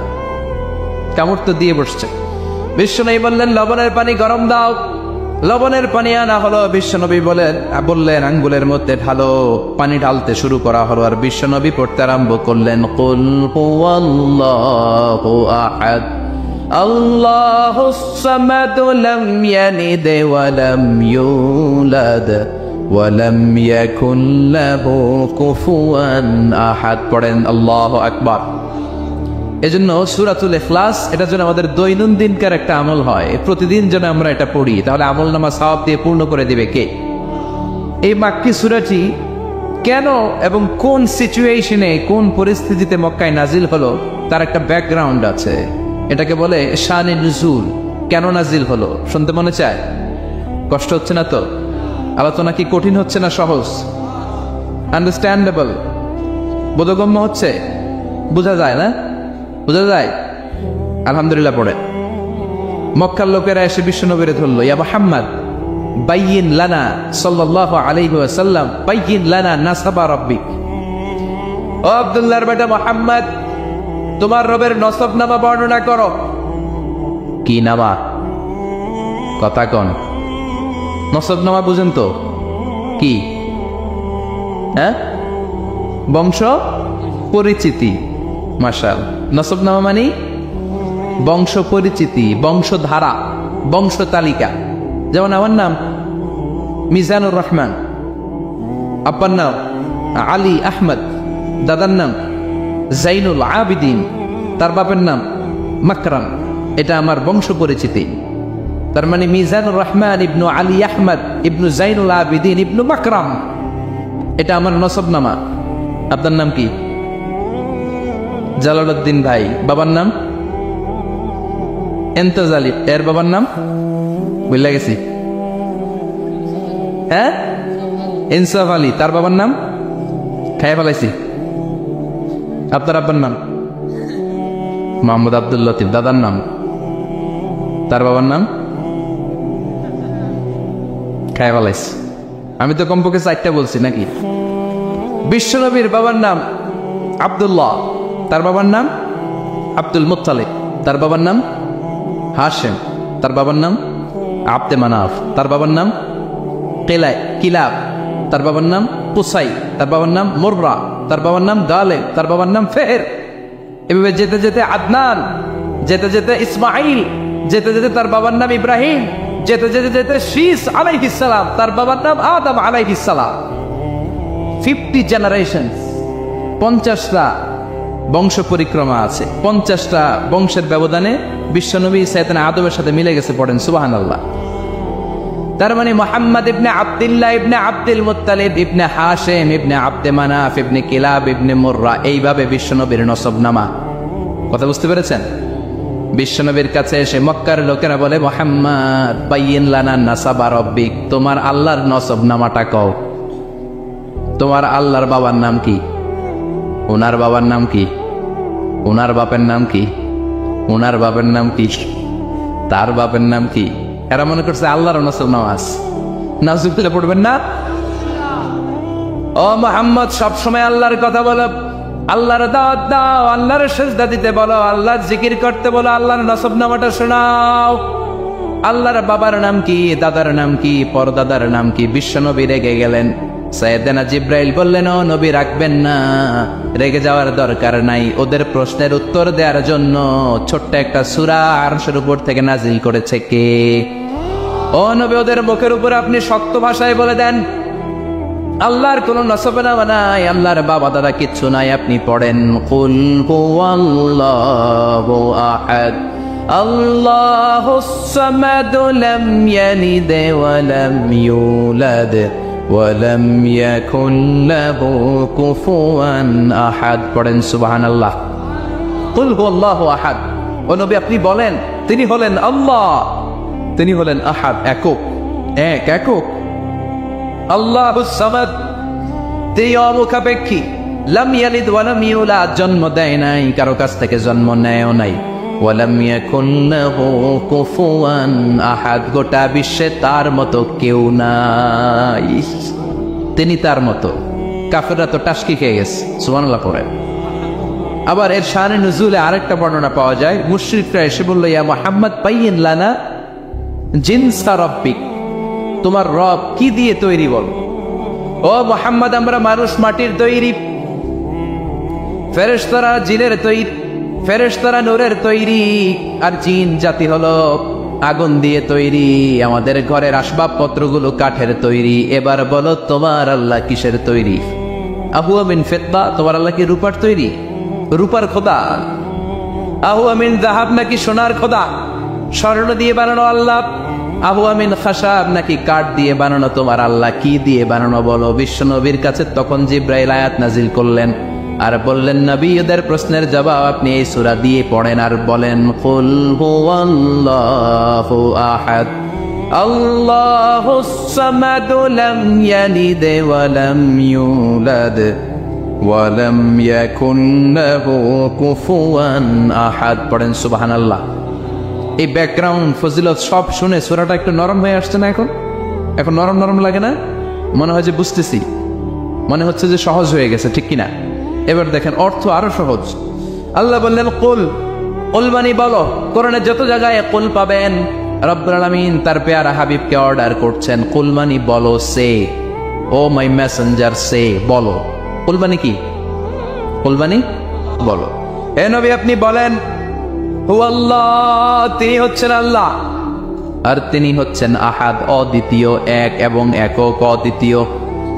কামড় তো দিয়ে বসছে। বিশ্বনবী বললেন, লবণের পানি গরম দাও। লবণের পানি আনা হলো। বিশ্বনবী বললেন, আঙ্গুলের মধ্যে ঢালো। পানি ঢালতে শুরু করা হলো, আর বিশ্বনবী পড়তে আরম্ভ করলেন, কুল হুয়াল্লাহু আহাদ, আল্লাহুস সামাদ, লাম ইয়ালিদ ওয়া লাম ইউলাদ ওয়া লাম ইয়াকুন লাহু কুফুয়ান আহাদ। পড়েন আল্লাহু আকবার। এজন্য সূরাতুল ইখলাস, এটা যেন আমাদের দৈনন্দিনকার একটা আমল হয়, প্রতিদিন যেন আমরা এটা পড়ি, তাহলে আমল নামা সওয়াব দিয়ে পূর্ণ করে দিবে কে? এই মাক্কি সূরাটি কেন এবং কোন সিচুয়েশনে, কোন পরিস্থিতিতে মক্কায় নাজিল হলো, তার একটা ব্যাকগ্রাউন্ড আছে। এটাকে বলে শানে নুজুল। কেন নাজিল হলো শুনতে মনে চায়? কষ্ট হচ্ছে না তো? আলোচনা কি কঠিন হচ্ছে না সহজ? আন্ডারস্ট্যান্ডেবল, বোধগম্য হচ্ছে? বোঝা যায় না? বোঝা যায়? আলহামদুলিল্লাহ পড়ে। মক্কার লোকেরা এসে বিশ্বনবীরে ধরলো, ইয়া মুহাম্মদ বাইয়িন লানা, সাল্লাল্লাহু আলাইহি ওয়াসাল্লাম, বাইয়িন লানা নাসাবা রাব্বিক। ও আব্দুল্লাহর বেটা মুহাম্মদ, তোমার রবের নসব নামা বর্ণনা করো। কি নামা? কথা কন। নসবনামা বুঝেন তো কি? হ্যাঁ, বংশ পরিচিতি। মাশাআল্লাহ, নসবনামা মানে বংশ পরিচিতি, বংশধারা, বংশ তালিকা। যেমন আমার নাম মিজানুর রহমান, আব্বার নাম আলী আহমদ, দাদার নাম জাইনুল আবিদিন, তার বাপের নাম মাকরাম। এটা আমার বংশ পরিচিতি। তার মানে মিজানুর রহমান ইবনু আলী আহমদ ইবনু জাইনুল আবিদিন ইবনু মাকরাম, এটা আমার নসবনামা। আপনার নাম কি? জালালউদ্দিন ভাই। বাবার নাম এন্তেজ আলী, এর বাবার নাম বুঝলা গেছি। হ্যাঁ, ইনসাফ আলী, তার বাবার নাম খাইয়া ফেলাইছি। আপনার আব্বার নাম মোহাম্মদ আব্দুল লতিফ, দাদার নাম, তার বাবার নাম খাইয়া ফেলাইছি। আমি তো কমপক্ষে 4টা বলছি নাকি? বিশ্বনবীর বাবার নাম আব্দুল্লাহ, তার বাবার নাম আব্দুল মুত্তালিব, তার বাবার নাম হাশেম, তার বাবার নাম আব্দে মানাফ, তার বাবার নাম কিলাব, তার বাবার নাম কুসাই, তার বাবার নাম মুররা, তার বাবার নাম গালেব, তার বাবার নাম ফেহের। এভাবে যেতে যেতে আদনান, যেতে যেতে ইসমাইল, যেতে যেতে তার বাবার নাম ইব্রাহিম, যেতে যেতে যেতে শীস আলাইহিস সালাম, তার বাবার নাম আদম আলাইহিস সালাম। 50 জেনারেশন, 50টা বংশ পরিক্রমা আছে। 50টা বংশের ব্যবধানে বিশ্বনবী সাইয়েদনা আদমের সাথে মিলে গেছে। পড়েন সুবহানাল্লাহ। তার মানে মুহাম্মদ ইবনে আব্দুল্লাহ ইবনে আব্দুল মুত্তালিব ইবনে হাশেম ইবনে আব্দে মানাফ ইবনে কিলাব ইবনে মুররা, এইভাবে বিশ্বনবীর নসবনামা। কথা বুঝতে পেরেছেন? বিশ্বনবীর কাছে এসে মক্কার লোকেরা বলে, মুহাম্মদ বাইয়িন লানা নাসাবা রব্বিক, তোমার আল্লাহর নসবনামাটা কও। তোমার আল্লাহর বাবার নাম কি? ওনার বাবার নাম কি? ওনার বাপের নাম কি? ওনার বাপের নাম কি? তার বাপের নাম কি? এরা মনে করছে আল্লাহর নসবনামা আছে। নাউজুবিল্লাহ পড়বেন না? ও মুহাম্মদ, সবসময় আল্লাহর কথা বলো, আল্লাহর দাওয়াত দাও, আল্লাহর সিজদা দিতে বলো, আল্লাহর জিকির করতে বলো, আল্লাহর নসবনামাটা শোনাও। আল্লাহর বাবার নাম কি? দাদার নাম কি? পরদাদার নাম কি? বিশ্বনবী রেগে গেলেন। সাইয়েদনা জিব্রাইল বললেন, ও নবী রাখবেন না, রেগে যাওয়ার দরকার নাই। ওদের প্রশ্নের উত্তর দেওয়ার জন্য ছোট্ট একটা সূরা আরশের উপর থেকে নাজিল করেছে কে? ও নবী, ওদের মুখের উপর আপনি শক্ত ভাষায় বলে দেন, আল্লাহর কোনো নসবনামা নাই, আল্লাহর বাবা দাদা কিচ্ছু নাই। আপনি পড়েন, কুল হুয়াল্লাহু আহাদ আল্লাহুস সামাদ লাম ইয়ালিদ ওয়া লাম ইউলাদ ওয়া লাম ইয়াকুল লাহু কুফুয়ান আহাদ। পড়েন সুবহানাল্লাহ। কুল হুয়াল্লাহু আহাদ, ও নবী আপনি বলেন, তিনি হলেন আল্লাহ, তিনি হলেন আহাদ, একক, একক। আল্লাহুস সামাদ, তিনি অমুখাপেক্ষী। লাম ইয়ালিদ ওয়া লাম ইউলাদ, জন্ম দেয় নাই, কারো কাছ থেকে জন্ম নেয়ও নাই। ওয়া লাম ইয়াকুল লাহু কুফুয়ান আহাদ, গোটা বিশ্বে তার মতো কেউ নাই, তিনি তার মতো। কাফেররা তো টাসকি খেয়ে গেছে। সুবহানাল্লাহ পড়ে। আবার এর শানে নুজুলে আরেকটা বর্ণনা পাওয়া যায়। মুশরিকরা এসে বলল, ইয়া মুহাম্মদ বাইয়িন লানা জিনসা রাব্বিক, তোমার রব কি দিয়ে তৈরি বল। ও মুহাম্মদ, আমরা মানুষ মাটির তৈরি, ফেরেশতারা জিনের তৈরি, ফেরেশতারা নূরের তৈরি, আর জিন জাতি হলো আগুন দিয়ে তৈরি। আমাদের ঘরের আসবাবপত্রগুলো কাঠের তৈরি। এবার বলো তোমার আল্লাহ কিসের তৈরি? আহুয়া মিন ফিদ্দা, তোমার আল্লাহ কি রূপার তৈরি? রূপার খোদা? আহুয়া মিন যাহাব, নাকি সোনার খোদা? স্বর্ণ দিয়ে বানানো আল্লাহ? আহুয়া মিন খাশাব, নাকি কাঠ দিয়ে বানানো তোমার আল্লাহ? কি দিয়ে বানানো বলো? বিশ্বনবীর কাছে তখন জিব্রাইল আয়াত নাজিল করলেন আর বললেন, নবী ওদের প্রশ্নের জবাব আপনি এই সূরা দিয়ে পড়েন আর বলেন, কুল হুয়াল্লাহু আহাদ আল্লাহুস সামাদ লাম ইয়ালিদ ওয়া লাম ইউলাদ ওয়া লাম ইয়াকুন লাহু কুফুয়ান আহাদ। পড়েন সুবহানাল্লাহ। এই ব্যাকগ্রাউন্ড ফজিলত সব শুনে সূরাটা একটু নরম হয়ে আসছে না? এখন নরম নরম লাগে না? মনে হয় যে বুঝতেছি, মনে হচ্ছে যে সহজ হয়ে গেছে, ঠিক কিনা? এবার দেখেন অর্থ আরো সহজ। আল্লাহ বললেন কুল, কুল মানে বলো। কোরআনে যত জায়গায় কুল পাবেন রব্বুল আলামিন তার পেয়ারা হাবিবকে অর্ডার করছেন, কুলমানি বলো, সে ও মাই মেসেঞ্জার সে, বলো। কুলমানি কি? কুলমানি বলো। হে নবী আপনি বলেন, হু আল্লাহ, তিনি হচ্ছেন আল্লাহ, আর তিনি হচ্ছেন আহাদ, অদ্বিতীয়, এক এবং একক, অদ্বিতীয়।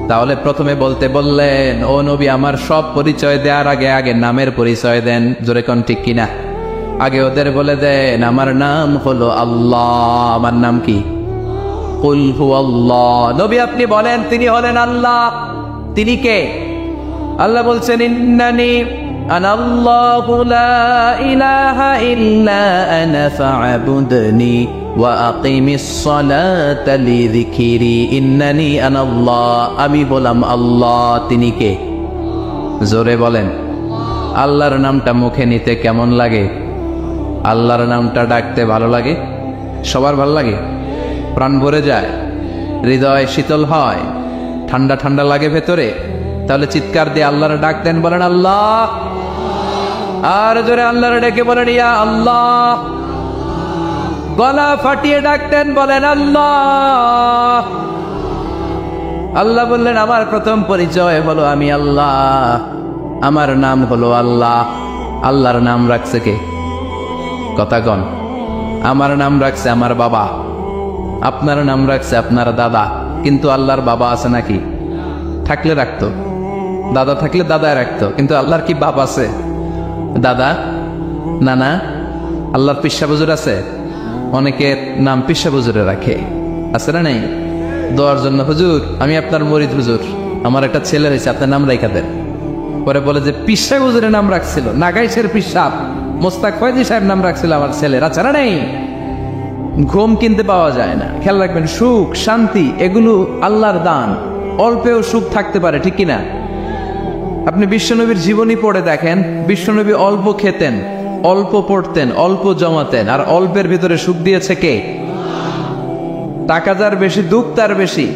তাহলে প্রথমে বলতে বললেন, ও নবী আমার সব পরিচয় দেওয়ার আগে আগে নামের পরিচয় দেন। জোরে কোন ঠিক কিনা? আগে ওদের বলে দেন আমার নাম হলো আল্লাহ। আমার নাম কি? কুল হু আল্লাহ। নবী আপনি বলেন তিনি হলেন আল্লাহ। তিনি কে? আল্লাহ বলছেন, ইন্নানি আনাল্লাহু লা ইলাহা ইল্লা আনা ফা'বুদনি ওয়া আকিমিস সালাতা লিযিকরি। ইন্নানি আনাল্লাহ, আমি বললাম আল্লাহ। তিনি কে? জোরে বলেন। আল্লাহর নামটা মুখে নিতে কেমন লাগে? আল্লাহর নামটা ডাকতে ভালো লাগে? সবার ভালো লাগে? প্রাণ ভরে যায়, হৃদয় শীতল হয়, ঠান্ডা ঠান্ডা লাগে ভেতরে। তাহলে চিৎকার দিয়ে আল্লাহর ডাক দেন, বলেন আল্লাহ। আর জোরে আল্লাহর ডেকে বলেন ইয়া আল্লাহ। গলা ফাটিয়ে ডাকতেন, বলেন আল্লাহ। আল্লাহ বললেন আমার প্রথম পরিচয় হলো আমি আল্লাহ, আমার নাম হলো আল্লাহ। আল্লাহর নাম রাখছে কে? কথা কন। আমার নাম রাখছে আমার বাবা, আপনার নাম রাখছে আপনার দাদা। কিন্তু আল্লাহর বাবা আছে নাকি? থাকলে রাখতো, দাদা থাকলে দাদায় রাখতো। কিন্তু আল্লাহর কি বাপ আছে? দাদা, নানা? আল্লাহর পিসা বুজুর আছে? অনেকের নাম পিসা বুজুরে রাখে, আছে না নেই? দোয়ার জন্য, হুজুর আমি আপনার মরিদ হুজুর, আমার একটা ছেলে হয়েছে, আপনার নাম রাখা দেন। পরে বলে যে পিসা হুজুরের নাম রাখছিল, নাগাইশের পিসাব মোস্তাক ফয়জি সাহেব নাম রাখছিল আমার ছেলের, আছে না নেই? ঘুম কিনতে পাওয়া যায় না। খেয়াল রাখবেন, সুখ শান্তি এগুলো আল্লাহর দান। অল্পেও সুখ থাকতে পারে, ঠিক কিনা? আপনি বিশ্বনবীর জীবনী পড়ে দেখেন, বিশ্বনবী অল্প খেতেন, অল্প পড়তেন, অল্প জমাতেন, আর অল্পের ভিতরে সুখ দিয়েছে কে? টাকা যার বেশি দুঃখ তার বেশি,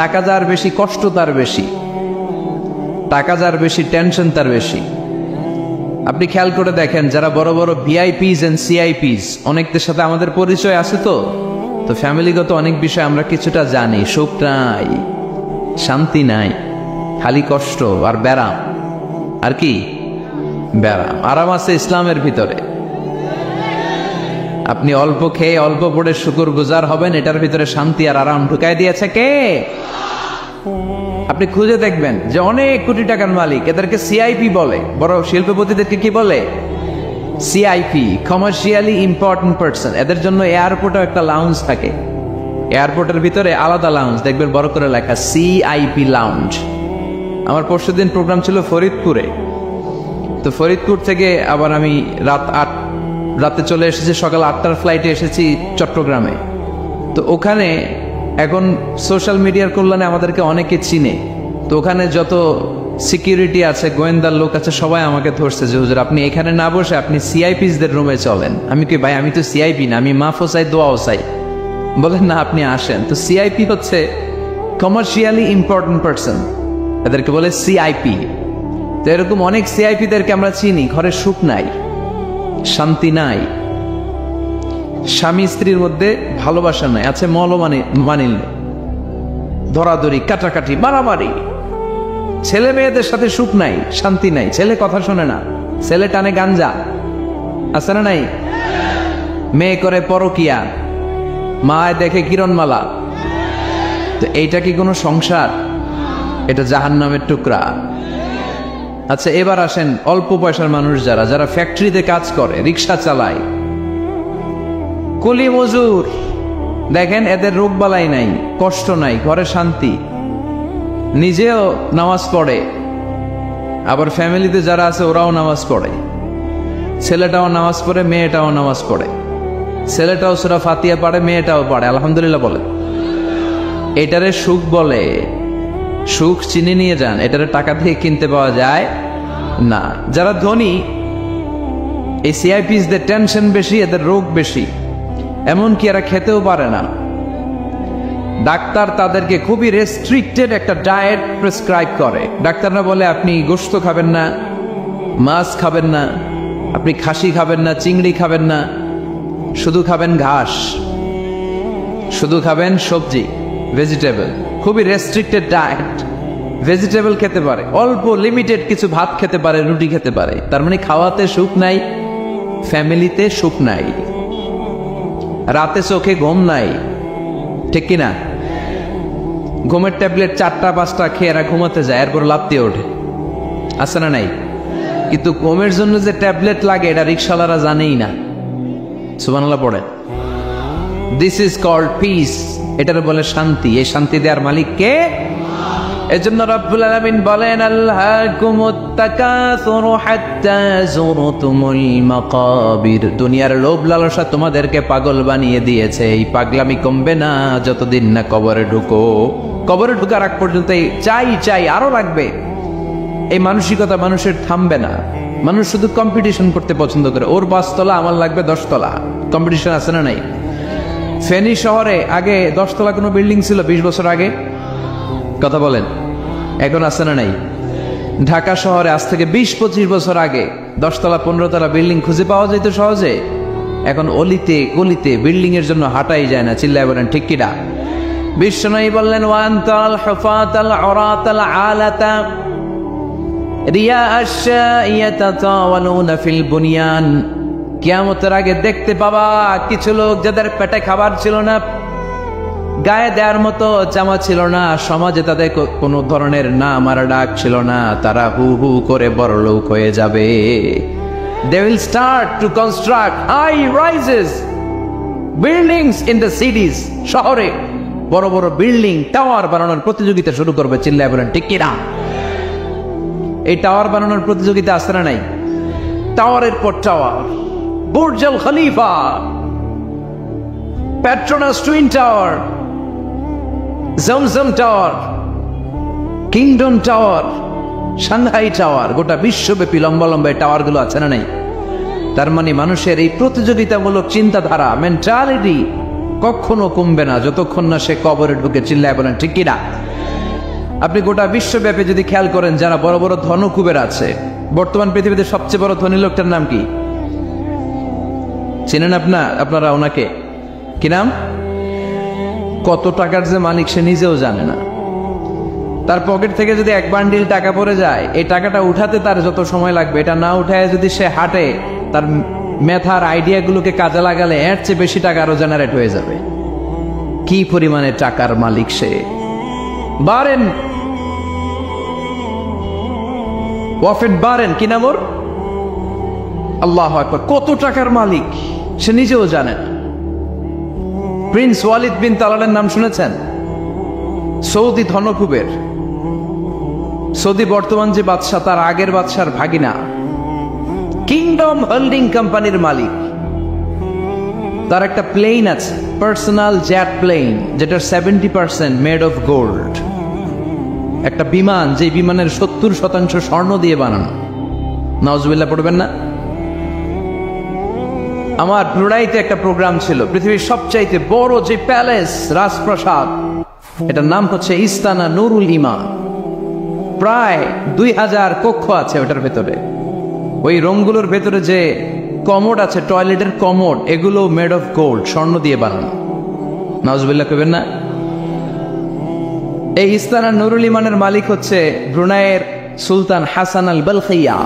টাকা যার বেশি কষ্ট তার বেশি, টাকা যার বেশি টেনশন তার বেশি। আপনি খেয়াল করে দেখেন, যারা বড় বড় ভিআইপিস এন্ড সিআইপিস, অনেকদের সাথে আমাদের পরিচয় আছে, তো ফ্যামিলিগত অনেক বিষয় আমরা কিছুটা জানি। সুখ নাই, শান্তি নাই, খালি কষ্ট আর ব্যারাম। আর কি? ব্যারাম। আরাম আছে ইসলামের ভিতরে। আপনি অল্প খেয়ে অল্প পড়ে শুকর গুজার হবেন, এটার ভিতরে শান্তি আর আরাম ঢুকাই দিয়েছে কে? আপনি খুঁজে দেখবেন যে অনেক কোটি টাকার মালিক, এদেরকে সিআইপি বলে। বড় শিল্পপতিদেরকে কি বলে? CIP, commercially important person. এদের জন্য এয়ারপোর্টে একটা লাউঞ্জ থাকে, এয়ারপোর্টের ভিতরে আলাদা লাউঞ্জ, দেখবেন বড় করে লেখা সিআইপি লাউঞ্জ। আমার পরশুদিন প্রোগ্রাম ছিল ফরিদপুরে, তো ফরিদপুর থেকে আবার আমি রাতে চলে এসেছি, সকাল 8টার ফ্লাইটে এসেছি চট্টগ্রামে। তো ওখানে এখন সোশ্যাল মিডিয়ার কল্যাণে আমাদেরকে অনেকে চিনে, তো ওখানে যত সিকিউরিটি আছে, গোয়েন্দার লোক আছে, সবাই আমাকে ধরছে যে হুজুর আপনি এখানে না বসে আপনি সিআইপিসদের রুমে চলেন। আমি কি ভাই, আমি তো সিআইপি না, আমি মাফও চাই দোয়াও চাই। বলেন না আপনি আসেন। তো সিআইপি হচ্ছে কমার্শিয়ালি ইম্পর্টেন্ট পারসন, এদেরকে বলে সিআইপি। তো এরকম অনেক সিআইপিদেরকে আমরা চিনি, ঘরে সুখ নাই, শান্তি নাই, স্বামী স্ত্রীর মধ্যে ভালোবাসা নাই, আছে মানিল, ধরাধরি, কাটাকাটি, মারামারি। ছেলে মেয়েদের সাথে সুখ নাই, শান্তি নাই, ছেলে কথা শোনে না, ছেলে টানে গাঞ্জা, আছে না নাই? মেয়ে করে পরকিয়া, মায় দেখে কিরণমালা। তো এইটা কি কোনো সংসার? এটা জাহান্নামের টুকরা। আচ্ছা এবার আসেন, অল্প পয়সার মানুষ যারা ফ্যাক্টরিতে কাজ করে, রিক্সা চালায়, কুলি মজুর, দেখেন এদের রোগ বালাই নাই, কষ্ট নাই, ঘরে শান্তি, নিজেও নামাজ পড়ে, আবার ফ্যামিলিতে যারা আছে ওরাও নামাজ পড়ে, ছেলেটাও নামাজ পড়ে, মেয়েটাও নামাজ পড়ে, ছেলেটাও সূরা ফাতিহা পড়ে, মেয়েটাও পড়ে, আলহামদুলিল্লাহ বলে। এটারে সুখ বলে। সুখ চিনে নিয়ে যান, এটারে টাকা দিয়ে কিনতে পাওয়া যায় না। যারা ধনী, এই সিআইপিসদের টেনশন বেশি, এদের রোগ বেশি, এমনকি এরা খেতেও পারে না। ডাক্তার তাদেরকে খুবই রেস্ট্রিক্টেড একটা ডায়েট প্রেসক্রাইব করে। ডাক্তাররা বলে আপনি গোশত খাবেন না, মাছ খাবেন না, আপনি খাসি খাবেন না, চিংড়ি খাবেন না, শুধু খাবেন ঘাস। শুধু খাবেন সবজি, ভেজিটেবল, খুবই রেস্ট্রিক্টেড ডায়েট। ভেজিটেবল খেতে পারে, অল্প লিমিটেড কিছু ভাত খেতে পারে, রুটি খেতে পারে। তার মানে খাওয়াতে সুখ নাই, ফ্যামিলিতে সুখ নাই, রাতে চোখে ঘুম নাই, ঠিক কিনা? ঘুমের ট্যাবলেট 4টা 5টা খেয়ে এরা ঘুমাতে যায়, এরপর লাফ দিয়ে ওঠে, আছে না নাই? কিন্তু ঘুমের জন্য যে ট্যাবলেট লাগে এটা রিক্সাওয়ালারা জানেই না। সুবহানাল্লাহ পড়ে। দিস ইজ কল্ড পিস, এটার বলে শান্তি। এই শান্তি দেওয়ার মালিক কে? এজন্য রব্বুল আলামিন বলেন, আল্লাহকুমুত তাকাসুরু হাত্তা যুরতুমুল মাকাবির। দুনিয়ার লোভ লালসা তোমাদেরকে পাগল বানিয়ে দিয়েছে। এই পাগলামি কমবে না যতদিন না কবরে ঢুকো। কবরে ঢুকার আগ পর্যন্ত চাই চাই আরো লাগবে, এই মানসিকতা মানুষের থামবে না। মানুষ শুধু কম্পিটিশন করতে পছন্দ করে, ওর 5 তলা আমার লাগবে 10 তলা। কম্পিটিশন আছে না নাই? ফেনী শহরে আগে 10 তলা কোনো বিল্ডিং ছিল 20 বছর আগে? কথা বলেন, এখন আছে না নাই? ঢাকা শহরে আজ থেকে 20-25 বছর আগে 10 তলা 15 তলা বিল্ডিং খুঁজে পাওয়া যেত সহজে। এখন অলিতে গলিতে বিল্ডিং এর জন্য হাঁটাই যায় না। চিল্লায় বলেন ঠিক কিনা? বিশ্বনবী বললেন, ওয়ান্তাল হুফাতাল উরাতাল আলাতা রিয়া আশ-শাইয়াতাতাওয়ালুনা ফিল বুনিয়ান। কিয়ামতের আগে দেখতে পাবা কিছু লোক যাদের পেটে খাবার ছিল না, গায়ে দেওয়ার মতো জামা ছিল না, সমাজে তাদের কোনো ধরনের নাম আর ডাক ছিল না, তারা হু হু করে বড়লোক হয়ে যাবে। They will start to construct high rises buildings in the cities. শহরে বড় বড় বিল্ডিং টাওয়ার বানানোর প্রতিযোগিতা শুরু করবে। চিল্লায় বলেন ঠিক কিনা? এই টাওয়ার বানানোর প্রতিযোগিতা আছে না নাই? টাওয়ারের পর tower, Burj Al Khalifa, Petronas Twin Tower, Zamzam Tower, Kingdom Tower, Shanghai Tower, গোটা বিশ্বব্যাপী লম্বা লম্বা টাওয়ার গুলো আছে না নাই? তার মানে মানুষের এই প্রতিযোগিতামূলক চিন্তাধারা, মেন্টালিটি কখনো কমবে না যতক্ষণ না সে কবরে ঢুকে। চিল্লায় বলেন ঠিক কিনা? আপনি গোটা বিশ্বব্যাপী যদি খেয়াল করেন, যারা বড় বড় ধনকুবের আছে, বর্তমান পৃথিবীতে সবচেয়ে বড় ধনী লোকটার নাম কি চিনেন আপনারা ওনাকে? কি নাম? কত টাকার যে মালিক সে নিজেও জানে না। তার পকেট থেকে যদি 1 বান্ডিল টাকা পড়ে যায়, এই টাকাটা উঠাতে তার যত সময় লাগবে, এটা না উঠায় যদি সে হাঁটে, তার মেধার আইডিয়াগুলোকে কাজে লাগালে এর চেয়ে বেশি টাকা আরো জেনারেট হয়ে যাবে। কি পরিমাণে টাকার মালিক সে! বারেন, ওয়াফেদ বারেন, কি নাম ওর? আল্লাহু আকবার! কত টাকার মালিক সে নিজেও জানে না। প্রিন্স ওয়ালিদ বিন তালালের নাম শুনেছেন? সৌদি ধনকুবের। সৌদি বর্তমান যে বাদশা, তার আগের বাদশার ভাগিনা, কিংডম হোল্ডিং কোম্পানির মালিক। তার একটা প্লেন আছে, পার্সোনাল জেট প্লেন, যেটার 70% মেড অফ গোল্ড। একটা বিমান, যে বিমানের 70% স্বর্ণ দিয়ে বানানো। নাউজুবিল্লাহ পড়বেন না? আমার ব্রুনাইতে একটা প্রোগ্রাম ছিল, পৃথিবীর সবচাইতে বড় যে প্যালেস, রাজপ্রাসাদ, এটার নাম হচ্ছে ইস্তানা নুরুল ইমান। প্রায় 2000 কক্ষ আছে ওটার ভেতরে। ওই রুমগুলোর ভেতরে যে কমোড আছে, টয়লেটের কমোড, এগুলো মেড অফ গোল্ড, স্বর্ণ দিয়ে বানানো। নাউজুবিল্লাহ কইবেন না? এই ইস্তানা নুরুল ইমানের মালিক হচ্ছে ব্রুনাইয়ের সুলতান হাসান আল বলখিয়া।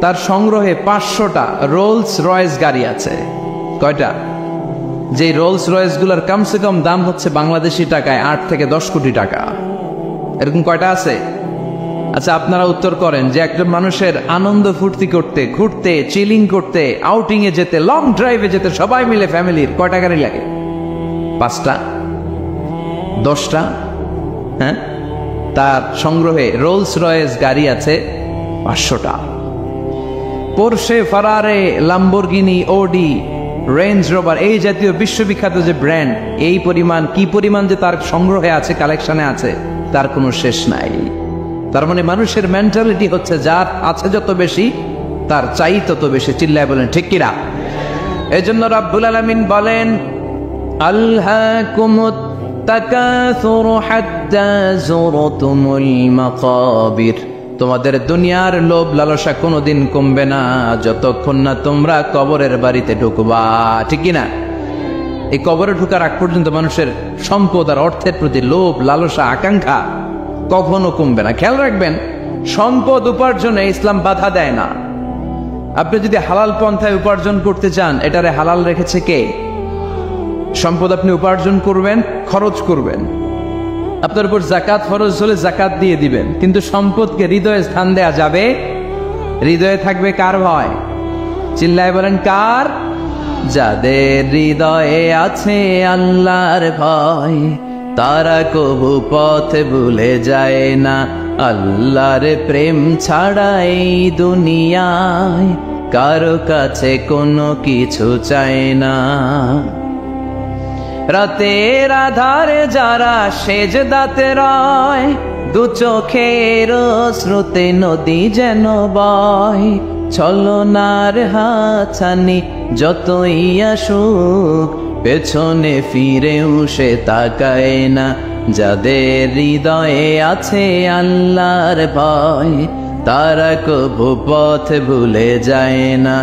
তার সংগ্রহে 500টা রোলস রয়েস গাড়ি আছে। কয়টা? যে রোলস রয়েস গুলার কমসে কম দাম হচ্ছে বাংলাদেশি টাকায় 8 থেকে 10 কোটি টাকা। এরকম কয়টা আছে? আচ্ছা, আপনারা উত্তর করেন যে একটা মানুষের আনন্দ ফুর্তি করতে, ঘুরতে, চিলিং করতে, আউটিং এ যেতে, লং ড্রাইভে যেতে সবাই মিলে ফ্যামিলির কয়টা গাড়ি লাগে? 5টা? 10টা? হ্যাঁ, তার সংগ্রহে রোলস রয়েস গাড়ি আছে 500টা। পোরশে, ফারারে, লাম্বরগিনি, ওডি, রেঞ্জ রোভার, এই জাতীয় বিশ্ববিখ্যাত যে ব্র্যান্ড, এই পরিমাণ, কি পরিমাণ যে তার সংগ্রহে আছে, কালেকশনে আছে, তার কোনো শেষ নাই। তার মানে মানুষের মেন্টালিটি হচ্ছে, যার আছে যত বেশি তার চাই তত বেশি। চিল্লায় বলেন ঠিক কিনা? এজন্য রাব্বুল আলামিন বলেন, আলহাকুমুত তাকাসুরু হাত্তা যুরতুমুল মাকাবির। তোমাদের দুনিয়ার লোভ লালসা কোনোদিন কমবে না যতক্ষণ না তোমরা কবরের বাড়িতে ঢুকবা। ঠিক কিনা? এই কবরে ঢোকার আগ পর্যন্ত মানুষের সম্পদ আর অর্থের প্রতি লোভ, লালসা, আকাঙ্ক্ষা কখনো কমবে না। খেয়াল রাখবেন, সম্পদ উপার্জনে ইসলাম বাধা দেয় না। আপনি যদি হালাল পন্থায় উপার্জন করতে চান, এটারে হালাল রেখেছে কে? সম্পদ আপনি উপার্জন করবেন, খরচ করবেন, আপনার উপর জাকাত ফরজ হলে জাকাত দিয়ে দিবেন, কিন্তু সম্পদকে হৃদয়ে স্থান দেয়া যাবে? হৃদয়ে থাকবে কার ভয়? চিল্লায় বলেন কার? যাদের হৃদয়ে আছে আল্লাহর ভয়, তারা কবু পথ ভুলে যায় না। আল্লাহর প্রেম ছাড়া এই দুনিয়ায় কারো কাছে কোনো কিছু চায় না। রাতের আধারে যারা সেজদাতে রয়, দু চোখের স্রোতে নদী যেন বয়। ছলনার হাতছানি যতই আসুক, পেছনে ফিরেও সে তাকায় না। যাদের হৃদয়ে আছে আল্লাহর ভয়, তারা কবু পথ ভুলে যায় না।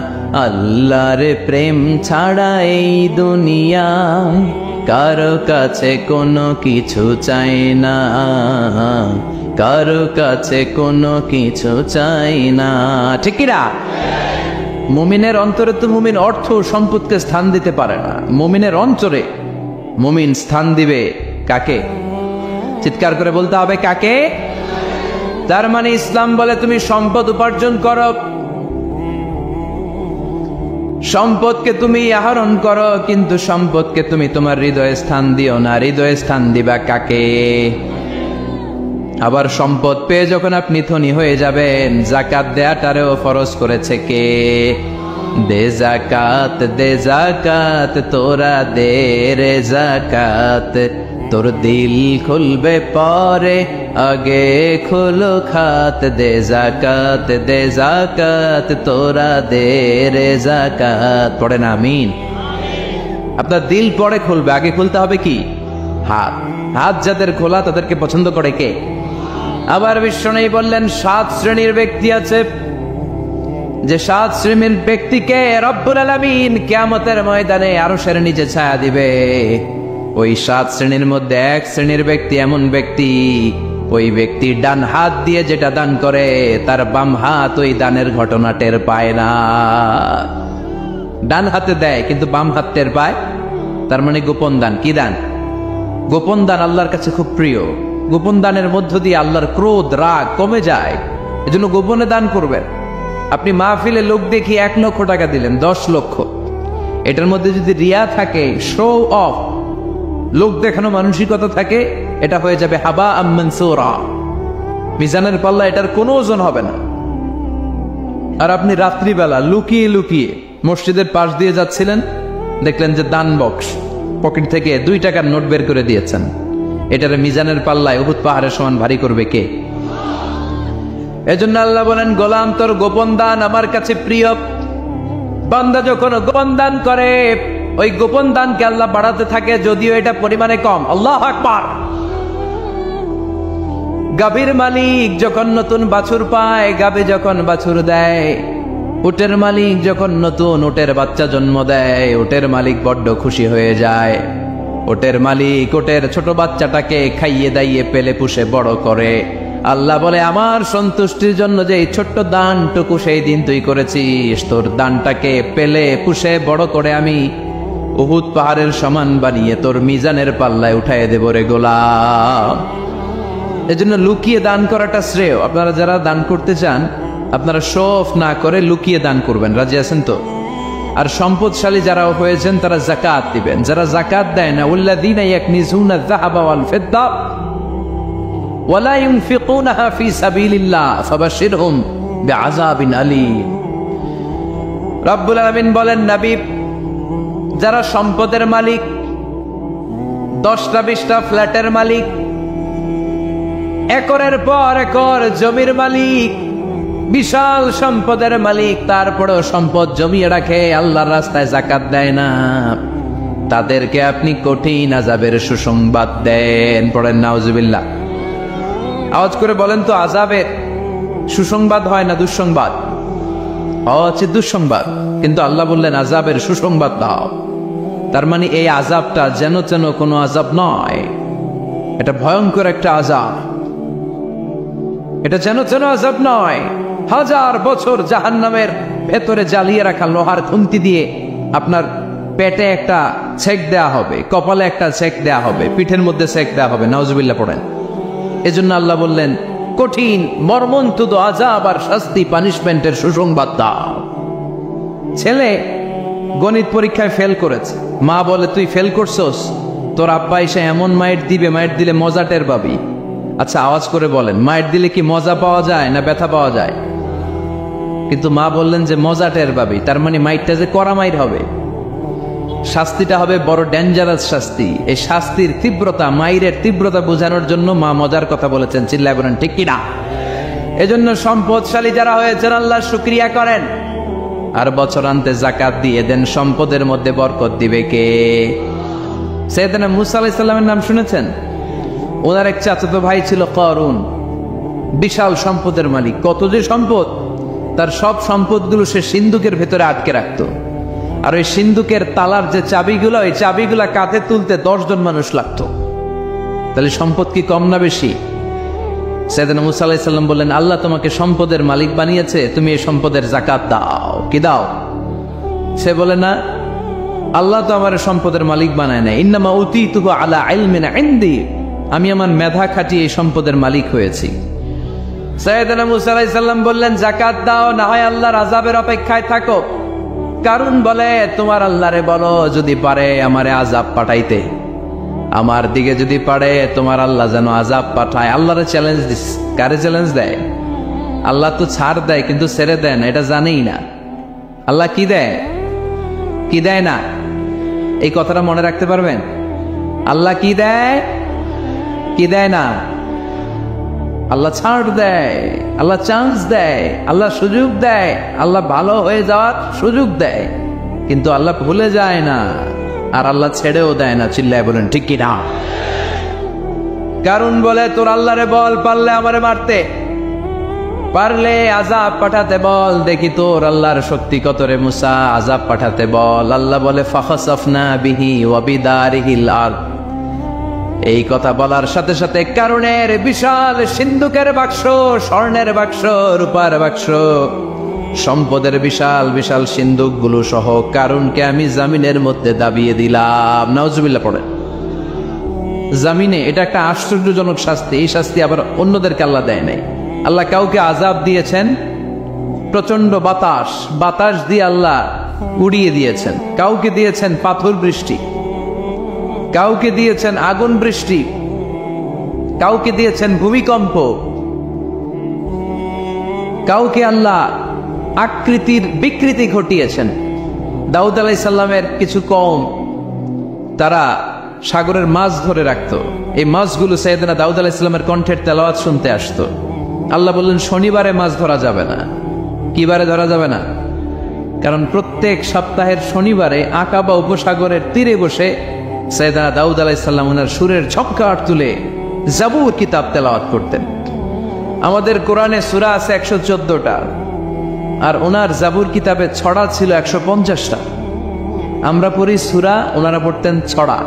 আল্লাহর প্রেম ছাড়া এই দুনিয়ায় কারো কাছে কোনো কিছু চাই না, কারো কাছে কোনো কিছু চাই না। ঠিক কিনা? মুমিনের অন্তরে তো মুমিন অর্থ সম্পদকে স্থান দিতে পারে না। মুমিনের অন্তরে মুমিন স্থান দিবে কাকে? চিৎকার করে বলতে হবে কাকে? তার মানে ইসলাম বলে তুমি সম্পদ উপার্জন করো, সম্পদকে তুমি আহরণ করো, কিন্তু সম্পদকে তুমি তোমার হৃদয়ে স্থান দিও না। হৃদয়ে স্থান দিবা কাকে? আবার সম্পদ পেয়ে যখন আপনি ধনী হয়ে যাবেন, জাকাত দেয়াটারেও ফরজ করেছে কে? দে জাকাত, দে জাকাত, তোরা দে রে জাকাত। তোর দিল খুলবে পরে, আগে খোলো খাত। দে জাকাত, দে জাকাত, তোরা দে রে জাকাত। পড়েন আমিন। আপনার দিল পরে খুলবে, আগে খুলতে হবে কি? হাত। হাত যাদের খোলা তাদেরকে পছন্দ করে কে? আবার বিশ্বনবী বললেন 7 শ্রেণীর ব্যক্তি আছে, যে 7 শ্রেণীর ব্যক্তিকে রব্বুল আলামিন কিয়ামতের ময়দানে আরশের নিচে ছায়া দিবে। ওই 7 শ্রেণীর মধ্যে 1 শ্রেণীর ব্যক্তি এমন ব্যক্তি, ওই ব্যক্তি ডান হাত দিয়ে যেটা দান করে, তার বাম হাত ওই দানের ঘটনা টের পায় না। ডান হাতে দেয় কিন্তু বাম হাত টের পায়, তার মানে গোপন দান। কি দান? গোপন দান আল্লাহর কাছে খুব প্রিয়। গোপন দানের মধ্য দিয়ে আল্লাহর ক্রোধ, রাগ কমে যায়। এজন্য গোপনে দান করবেন। আপনি মাহফিলে লোক দেখি 1 লক্ষ টাকা দিলেন, 10 লক্ষ, এটার মধ্যে যদি রিয়া থাকে, শো অফ, লোক দেখানো মানসিকতা থাকে, এটা হয়ে যাবে হাবা মানসুরা। মিজানের পাল্লা এটার কোনো ওজন হবে না। আর আপনি রাত্রিবেলা লুকিয়ে লুকিয়ে মসজিদের পাশ দিয়ে যাচ্ছিলেন, দেখলেন যে দান বক্স, পকেট থেকে 2 টাকার নোট বের করে দিয়েছেন, এটার মিজানের পাল্লায় উহুদ পাহাড়ের সমান ভারী করবে কে? এজন্য আল্লাহ বলেন, গোলাম তোর গোপন দান আমার কাছে প্রিয়। বান্দা যখন গোপন দান করে, ওই গোপন দানকে আল্লাহ বাড়াতে থাকে, যদিও এটা পরিমাণে কম। আল্লাহু আকবার। গাভীর মালিক যখন নতুন বাছুর পায়, গাভী যখন বাছুর দেয়, উটের মালিক যখন নতুন উটের বাচ্চা জন্ম দেয়, উটের মালিক বড্ড খুশি হয়ে যায়। উটের মালিক উটের ছোট বাচ্চাটাকে খাইয়ে দাইয়ে পেলে পুষে বড় করে। আল্লাহ বলে, আমার সন্তুষ্টির জন্য যে এই ছোট্ট দানটুকু সেই দিন তুই করেছিস, তোর দানটাকে পেলে পুষে বড় করে আমি উহুদ পাহাড়ের সমান বানিয়ে তোর মিজানের পাল্লায় উঠায় দেব রে গোলাম। এজন্য লুকিয়ে দান করাটা শ্রেয়। আপনারা যারা দান করতে চান, আপনারা শো অফ না করে লুকিয়ে দান করবেন। রাজি আছেন তো? আর সম্পদশালী যারা হয়েছেন তারা যাকাত দিবেন। যারা যাকাত দেয় না, ওয়াল্লাযীনা ইয়াকনিজুনা আয-যাহাবা ওয়াল ফিদ্দা ওয়ালা ইউনফিকুনাহা ফি সাবিলিল্লাহ ফাবাশশিরহুম বিআযাবিন আলীম। রব্বুল আলামিন বলেন, নবী, যারা সম্পদের মালিক, 10টা 20টা ফ্ল্যাটের মালিক, একরের পর একর জমির মালিক, বিশাল সম্পদের মালিক, তারপরেও সম্পদ জমিয়ে রাখে, আল্লাহর রাস্তায় যাকাত দেয় না, তাদেরকে আপনি কঠিন আযাবের সুসংবাদ দেন। পড়েন নাউজুবিল্লাহ। আওয়াজ করে বলেন তো, আযাবের সুসংবাদ হয় না দুঃসংবাদ? হচ্ছে দুঃসংবাদ, কিন্তু আল্লাহ বললেন আযাবের সুসংবাদ দাও। তার মানে এই আযাবটা যেন তেন কোনো আযাব নয়, এটা ভয়ঙ্কর একটা আযাব। এটা যেন তেন আযাব নয়। 1000 বছর জাহান্নামের ভেতরে জ্বালিয়ে রাখা লোহার খুন্তি দিয়ে আপনার পেটে একটা ছেক দেয়া হবে, কপালে একটা ছেক দেয়া হবে, পিঠের মধ্যে ছেক দেয়া হবে। নাউজুবিল্লাহ পড়েন। এজন্য আল্লাহ বললেন কঠিন মর্মন্তুদ আযাব আর শাস্তি, পানিশমেন্টের সুসংবাদ দাও। ছেলে গণিত পরীক্ষায় ফেল করেছে, মা বলে তুই ফেল করছস, তোর আব্বা এসে এমন মাইট দিবে, মাইট দিলে মজা টের পাবি। আচ্ছা আওয়াজ করে বলেন, মাইট দিলে কি মজা পাওয়া যায় না ব্যথা পাওয়া যায়? কিন্তু মা বললেন যে মজা টের পাবি, তার মানে মাইটটা যে কড়া মাইট হবে, শাস্তিটা হবে বড় ডেঞ্জারাস শাস্তি। এই শাস্তির তীব্রতা, মাইরের তীব্রতা বোঝানোর জন্য মা মজার কথা বলেছেন। চিল্লায় বলেন ঠিক কিনা? এজন্য সম্পদশালী যারা হয়েছেন আল্লাহর শুকরিয়া করেন, আর বছরান্তে যাকাত দিয়ে দেন। সম্পদের মধ্যে বরকত দিবে কে? সাইয়েদনা মূসা আলাইহিস সালামের নাম শুনেছেন? ওনার এক চাচাতো ভাই ছিল করুন, বিশাল সম্পদের মালিক। কত যে সম্পদ! তার সব সম্পদগুলো সে সিন্ধুকের ভেতরে আটকে রাখতো। আর ওই সিন্ধুকের তালার যে চাবিগুলো, ওই চাবিগুলা কাঁধে তুলতে 10 জন মানুষ লাগতো। তাহলে সম্পদ কি কম না বেশি? সাইয়েদনা মূসা আলাইহিস সালাম বললেন, আল্লাহ তোমাকে সম্পদের মালিক বানিয়েছে, তুমি এই সম্পদের যাকাত দাও। কি দাও? সে বলে না, আল্লাহ তো আমার সম্পদের মালিক বানায় না, ইন্নামা উতীতুহু আলা ইলমিন ইনদি, আমি আমার মেধা খাটিয়ে এই সম্পদের মালিক হয়েছি। সাইয়েদনা মূসা আলাইহিস সালাম বললেন, যাকাত দাও, না হয় আল্লাহর আযাবের অপেক্ষায় থাকো। কারণ বলে, তোমার আল্লাহরে বলো যদি পারে আমারে আযাব পাঠাইতে, আমার দিকে যদি পারে তোমার আল্লাহ যেন আযাব পাঠায়। আল্লাহরে চ্যালেঞ্জ দিস। কারে চ্যালেঞ্জ দেয়? আল্লাহ তো ছাড় দেয় কিন্তু ছেড়ে দেয় না, এটা জানেই না। আল্লাহ কি দেয় কি দেয় না, এই কথাটা মনে রাখতে পারবেন? আল্লাহ কি দেয় কি দেয় না? আল্লাহ ছাড় দেয়, আল্লাহ চান্স দেয়, আল্লাহ সুযোগ দেয়, আল্লাহ ভালো হয়ে যাওয়ার সুযোগ দেয়, কিন্তু আল্লাহ ভুলে যায় না, আর আল্লাহ ছেড়েও দেয় না। চিল্লায় বলেন ঠিক কি না? কারণ বলে, তোর আল্লাহরে বল পারলে আমারে মারতে, পারলে আযাব পাঠাতে বল, দেখি তোর আল্লাহর শক্তি কত রে মুসা, আযাব পাঠাতে বল। আল্লাহ বলে, ফাখাসাফনা বিহি ওয়া বিদারিহিল আরদ। এই কথা বলার সাথে সাথে কারুনের বিশাল সিন্ধুকের বাক্স, স্বর্ণের বাক্স, রূপার বাক্স, সম্পদের বিশাল বিশাল সিন্ধুকগুলো সহ কারুনকে আমি জামিনের মধ্যে দাবিয়ে দিলাম। নাউজুবিল্লাহ পড়েন। জামিনে, এটা একটা আশ্চর্যজনক শাস্তি। এই শাস্তি আবার অন্যদেরকে আল্লাহ দেয় নাই। আল্লাহ কাউকে আযাব দিয়েছেন প্রচন্ড বাতাস, বাতাস দিয়ে আল্লাহ উড়িয়ে দিয়েছেন। কাউকে দিয়েছেন পাথর বৃষ্টি, কাউকে দিয়েছেন আগুন বৃষ্টি, কাউকে দিয়েছেন ভূমিকম্প, কাউকে আল্লাহ আকৃতির বিকৃতি ঘটিয়েছেন। দাউদ আলাইহিস সালামের কিছু কওম, তারা সাগরের মাছ ধরে রাখতো। এই মাছগুলো সাইয়েদনা দাউদ আলাইহিস সালামের কণ্ঠের তেলাওয়াত শুনতে আসতো। আল্লাহ বললেন, শনিবারে মাছ ধরা যাবে না। কি বারে ধরা যাবে না? কারণ প্রত্যেক সপ্তাহের শনিবারে আকাবা উপসাগরের তীরে বসে সাইয়েদনা দাউদ আলাইহিস সালাম ওনার সুরের ঝঙ্কার তুলে জাবুর কিতাব তেলাওয়াত করতেন। আমাদের কোরআনে সূরা আছে 114টা, আর ওনার জাবুর কিতাবে ছড়া ছিল 150টা। আমরা পড়ি সূরা, ওনারা পড়তেন ছড়া।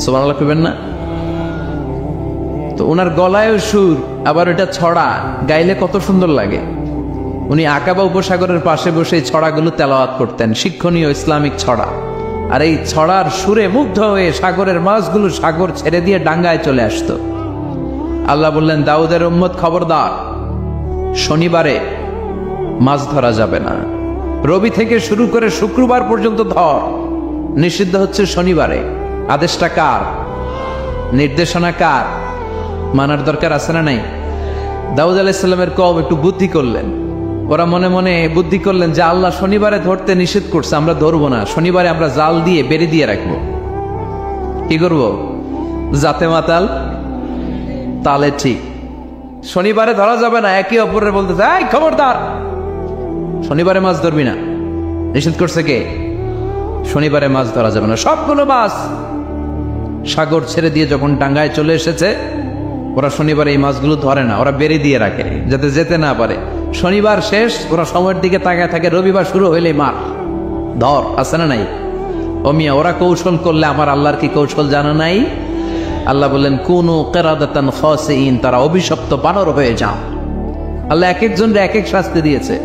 সুবহানাল্লাহ কইবেন না? তো ওনার গলায়ও সুর, আবার এটা ছড়া, গাইলে কত সুন্দর লাগে। উনি আকাবা উপসাগরের পাশে বসে ছড়াগুলো তেলাওয়াত করতেন, শিক্ষণীয় ইসলামিক ছড়া। আর এই ছড়ার সুরে মুগ্ধ হয়ে সাগরের মাছগুলো সাগর ছেড়ে দিয়ে ডাঙ্গায় চলে আসতো। আল্লাহ বললেন, দাউদের উম্মত খবরদার, শনিবারে মাছ ধরা যাবে না। রবি থেকে শুরু করে শুক্রবার পর্যন্ত ধর, নিষিদ্ধ হচ্ছে শনিবারে। আদেশটা কার? নির্দেশনা কার? মানার দরকার আছে না নাই? দাউদ আলাইহিস সালামের কওম একটু বুদ্ধি করলেন। ওরা মনে মনে বুদ্ধি করলেন যে আল্লাহ শনিবারে ধরতে নিষেধ করছে, আমরা ধরবো না। শনিবারে আমরা জাল দিয়ে বেড়ে দিয়ে রাখবো। কি করব? জাতে মাতাল তালে ঠিক। শনিবারে ধরা যাবে না। একে অপরের বলতে চাই, খবরদার, শনিবারে মাছ ধরবি না। নিষেধ করছে কে? শনিবারে মাছ ধরা যাবে না। সবগুলো মাছ সাগর ছেড়ে দিয়ে যখন ডাঙ্গায় চলে এসেছে, ওরা শনিবারে এই মাছগুলো ধরে না, ওরা বেড়ে দিয়ে রাখে যাতে যেতে না পারে। শনিবার শেষ, ওরা সময়ের দিকে তাকায় থাকে, রবিবার শুরু হইলে মার ধর, আছে না নাই? ও মিয়া, ওরা কৌশল করলে আমার আল্লাহর কি কৌশল জানা নাই? আল্লাহ বললেন কুনু কিরাদাতান খাসিইন, তারা অভিশপ্ত বানর হয়ে যাও। আল্লাহ এক একজনের এক এক শাস্তি দিয়েছে,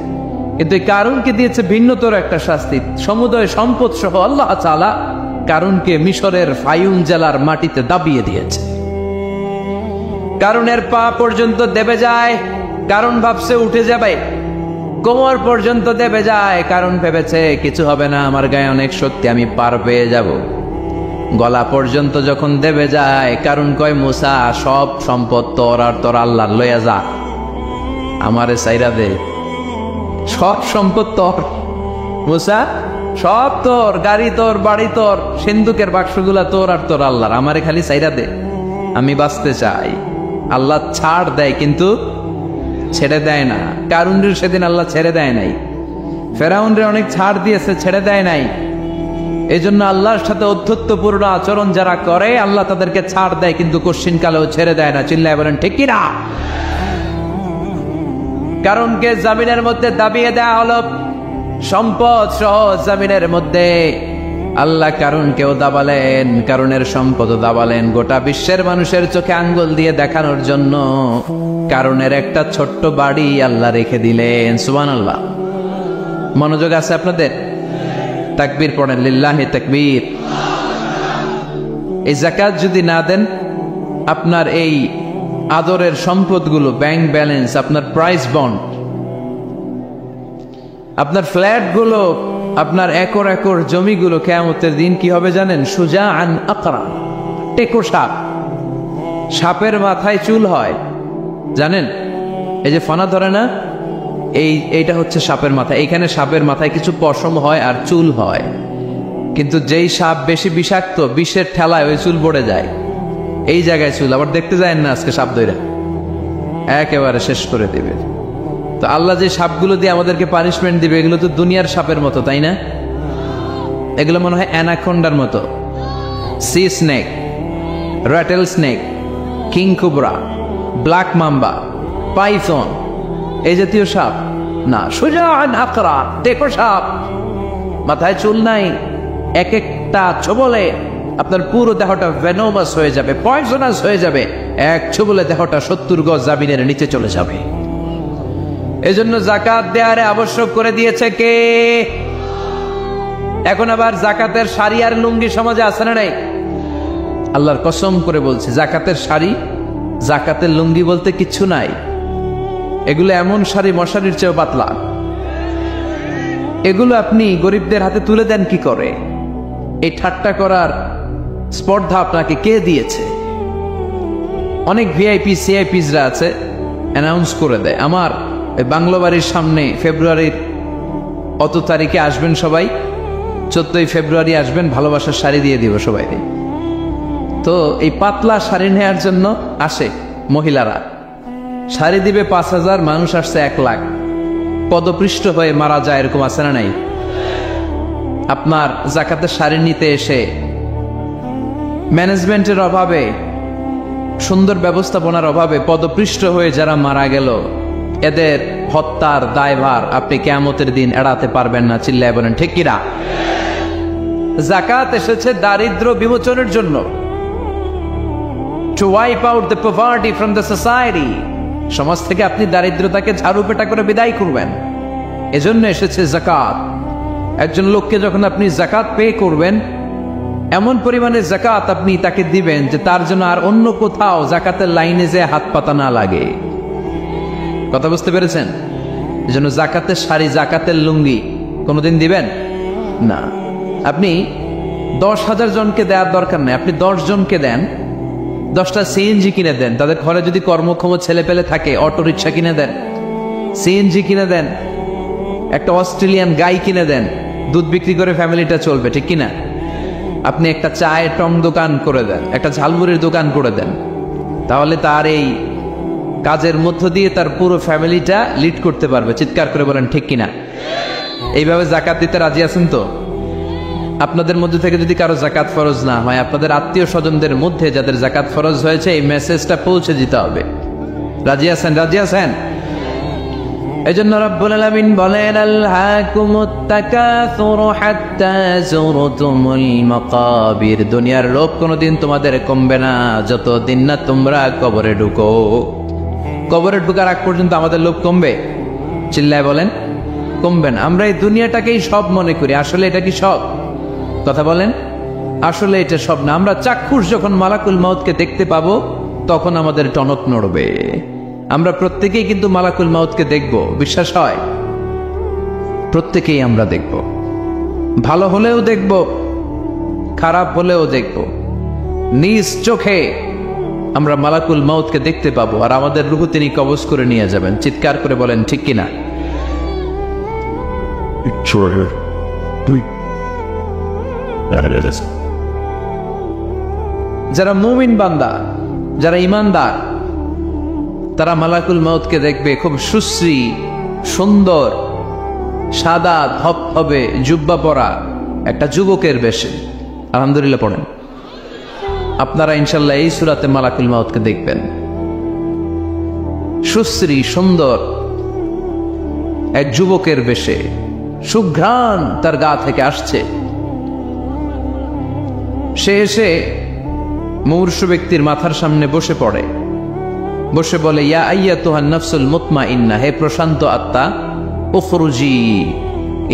কিন্তু এই কারুনকে দিয়েছে ভিন্নতর একটা শাস্তি। সমুদয় সম্পদ সহ আল্লাহ তাআলা কারুনকে মিশরের ফায়ুম জেলার মাটিতে দাবিয়ে দিয়েছে। কারুনের পা পর্যন্ত দেবে যায়, কারণ ভাবছে উঠে যাবে। কোমর পর্যন্ত দেবে যায়, কারণ ভেবেছে কিছু হবে না, আমার গায়ে অনেক শক্তি, আমি পার পেয়ে যাব। গলা পর্যন্ত যখন দেবে যায়, কারণ কয় মুসা সব সম্পদ তোর আর তোর আল্লাহর, লইয়া যা, আমারে সাইরা দে, সব সম্পদ তোর মুসা, সব তোর, গাড়ি তোর, বাড়ি তোর, সিন্ধুকের বাক্সগুলা তোর আর তোর আল্লাহর, আমারে খালি সাইরা দে, আমি বাঁচতে চাই। আল্লাহ ছাড় দেয় কিন্তু ছেড়ে দেয় না। কারুনরে সেদিন আল্লাহ ছেড়ে দেয় নাই, ফেরাউনরে অনেক ছাড় দিয়েছে, ছেড়ে দেয় নাই। এই জন্য আল্লাহর সাথে অধ্যত্বপূর্ণ আচরণ যারা করে আল্লাহ তাদেরকে ছাড় দেয়, কিন্তু কশ্চিনকালেও ছেড়ে দেয় না। চিল্লায় বলেন ঠিক কিনা? কারণকে জামিনের মধ্যে দাবিয়ে দেয়া হলো, সম্পদ সহ জামিনের মধ্যে। আল্লাহ কারুনকেও দাবালেন, কারুনের সম্পদও দাবালেন, গোটা বিশ্বের মানুষের চোখে আঙ্গুল দিয়ে দেখানোর জন্য কারুনের একটা ছোট্ট বাড়ি আল্লাহ রেখে দিলেন। সুবহানাল্লাহ। মনোযোগ আছে আপনাদের? তাকবীর পড়েন, লিল্লাহি তাকবীর। এই যাকাত যদি না দেন, আপনার এই আদরের সম্পদগুলো, ব্যাংক ব্যালেন্স, আপনার প্রাইস বন্ড, আপনার ফ্ল্যাটগুলো, আপনার একর একর জমিগুলো কিয়ামতের দিন কি হবে জানেন? সুজাআন আকরা, টেকো সাপ। সাপের মাথায় চুল হয়, জানেন? এই যে ফনা ধরে না, এইটা হচ্ছে সাপের মাথা। এইখানে সাপের মাথায় কিছু পশম হয় আর চুল হয়, কিন্তু যেই সাপ বেশি বিষাক্ত, বিষের ঠেলায় ওই চুল পড়ে যায়। এই জায়গায় চুল, আবার দেখতে যায় না আজকে সাপ ধরে একেবারে শেষ করে দিবে। তো আল্লাহ যে সাপগুলো দিয়ে আমাদেরকে পানিশমেন্ট দিবে, এগুলো তো দুনিয়ার সাপের মতো, তাই না? এগুলো মনে হয় অ্যানাকোন্ডার মতো, C snake, rattle snake, king cobra, black mamba, Python, এই জাতীয় সাপ না। সুজাআন আকরা, টেকো সাপ, মাথায় চুল নাই, এক একটা ছোবলে আপনার পুরো দেহটা ভেনোমাস হয়ে যাবে, পয়জনাস হয়ে যাবে। এক ছোবলে দেহটা 70 গজ জামিনের নিচে চলে যাবে। এজন্য যাকাত দেয়ারে আবশ্যক করে দিয়েছে কে? এখন আবার যাকাতের শাড়ি আর লুঙ্গি সমাজে আছে না নাই? আল্লাহর কসম করে বলছি, যাকাতের শাড়ি, যাকাতের লুঙ্গি বলতে কিচ্ছু নাই। এগুলো এমন শাড়ি মশারির চেয়েও পাতলা। এগুলো আপনি গরিবদের হাতে তুলে দেন কি করে? এই ঠাট্টা করার স্পর্ধা আপনাকে কে দিয়েছে? অনেক ভিআইপি সিআইপিসরা আছে, অ্যানাউন্স করে দেয়, আমার বাংলো বাড়ির সামনে ফেব্রুয়ারির অত তারিখে আসবেন সবাই, 14ই ফেব্রুয়ারি আসবেন, ভালোবাসার শাড়ি দিয়ে দিব সবাই। তো এই পাতলা শাড়ি নেওয়ার জন্য আসে মহিলারা, শাড়ি দিবে 5000, মানুষ আসছে 1 লাখ, পদপৃষ্ঠ হয়ে মারা যায়, এরকম আছে না নাই? আপনার যাকাতের শাড়ি নিতে এসে ম্যানেজমেন্টের অভাবে, সুন্দর ব্যবস্থাপনার অভাবে পদপৃষ্ঠ হয়ে যারা মারা গেল, এদের হত্যার দায়ভার আপনি কিয়ামতের দিন এড়াতে পারবেন না। চিল্লায় বলেন ঠিক কিনা? যাকাত এসেছে দারিদ্র বিমোচনের জন্য, to wipe out the poverty from the society। সমাজ থেকে আপনি দারিদ্রতাকে ঝাড়ু পেটা করে বিদায় করবেন, এজন্য এসেছে যাকাত। একজন লোককে যখন আপনি যাকাত পে করবেন, এমন পরিমাণে যাকাত আপনি তাকে দিবেন যে তার জন্য আর অন্য কোথাও যাকাতের লাইনে যে হাত পাতা না লাগে। কথা বুঝতে পেরেছেন? এজন্য যাকাতের শাড়ি, যাকাতের লুঙ্গি কোনোদিন দিবেন না। আপনি 10,000 জনকে দেওয়ার দরকার নেই, আপনি 10 জনকে দেন, 10টা সিএনজি কিনে দেন। তাদের ঘরে যদি কর্মক্ষম ছেলে পেলে থাকে, অটো রিক্সা কিনে দেন, সিএনজি কিনে দেন, একটা অস্ট্রেলিয়ান গাই কিনে দেন, দুধ বিক্রি করে ফ্যামিলিটা চলবে, ঠিক কিনা? আপনি একটা চায়ের টং দোকান করে দেন, একটা ঝালমুড়ির দোকান করে দেন, তাহলে তার এই কাজের মধ্য দিয়ে তার পুরো ফ্যামিলিটা লিড করতে পারবে। চিৎকার করে বলেন ঠিক কিনা? এইভাবে যাকাত দিতে রাজি আছেন তো? আপনাদের মধ্যে থেকে যদি কারো যাকাত ফরজ না হয়, আপনাদের আত্মীয় স্বজনদের মধ্যে যাদের যাকাত ফরজ হয়েছে, এই মেসেজটা পৌঁছে দিতে হবে। রাজি আছেন? রাজি আছেন? এজন্য রব্বুল আলামিন বলেন আলহাকুমুত তাকাসুরু হাত্তা যুরতুমুল মাকাবির, দুনিয়ার লোভ কোনোদিন তোমাদের কমবে না যতদিন না তোমরা কবরে ঢুকো। কবরে ঢুকার আগ পর্যন্ত আমাদের লোভ কমবে? চিল্লায় বলেন, কমবে না। আমরা এই দুনিয়াটাকেই সব মনে করি, আসলে এটা কি সব? কথা বলেন, আসলে এটা সব না। আমরা চাক্ষুষ যখন মালাকুল মাউতকে দেখতে পাবো তখন আমাদের টনক নড়বে। আমরা প্রত্যেকেই কিন্তু মালাকুল মাউতকে দেখব, বিশ্বাস হয়? প্রত্যেকেই আমরা দেখব, ভালো হলেও দেখব, খারাপ হলেও দেখব। নিজ চোখে আমরা মালাকুল মাউতকে দেখতে পাবো, আর আমাদের রূহ তিনি কবজ করে নিয়ে যাবেন। চিৎকার করে বলেন ঠিক কিনা? যারা মুমিন বান্দা, যারা ইমানদার, তারা মালাকুল মাউতকে দেখবে খুব সুশ্রী, সুন্দর, সাদা ধবধবে জুব্বা পরা একটা যুবকের বেশে। আলহামদুলিল্লাহ পড়েন। আপনারা ইনশাল্লাহ এই সূরাতে মালাকুল মাউতকে দেখবেন। সুশ্রী সুন্দর এক যুবকের বেশে, সুঘ্রাণ তার গা থেকে আসছে। সে এসে মুমূর্ষু ব্যক্তির মাথার সামনে বসে পড়ে, বসে বলে, ইয়া আইয়াতুহান নাফসুল মুতমাইন্নাহ, হে প্রশান্ত আত্মা, উখরুজি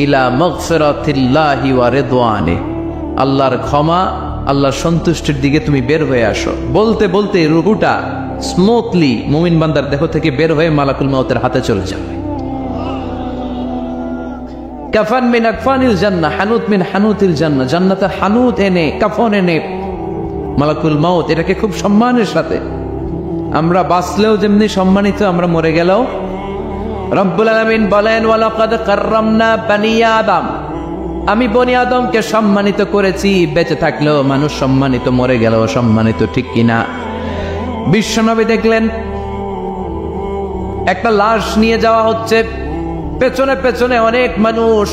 ইলা মাগফিরাতিল্লাহি ওয়া রিদওয়ানিহি, আল্লাহর ক্ষমা, আল্লাহর সন্তুষ্টির দিকে তুমি বের হয়ে আসো। বলতে বলতে রূহটা স্মুথলি মুমিন বান্দার দেহ থেকে বের হয়ে মালাকুল মাউতের হাতে চলে যাবে। কাফান মিন আকফানিল জান্নাহ, হানুত মিন হানুতিল জান্নাহ, জান্নাতের হানুত এনে, কাফন এনে মালাকুল মাউত এটাকে খুব সম্মানের সাথে, আমরা বাঁচলেও যেমনি সম্মানিত, আমরা মরে গেলেও। রব্বুল আলামিন বলেন, ওয়ালাকাদ কাররামনা বানি আদম, আমি বনি আদমকে সম্মানিত করেছি। বেঁচে থাকলেও মানুষ সম্মানিত, মরে গেলেও সম্মানিত, ঠিক কিনা? বিশ্বনবী দেখলেন একটা লাশ নিয়ে যাওয়া হচ্ছে, পেছনে পেছনে অনেক মানুষ,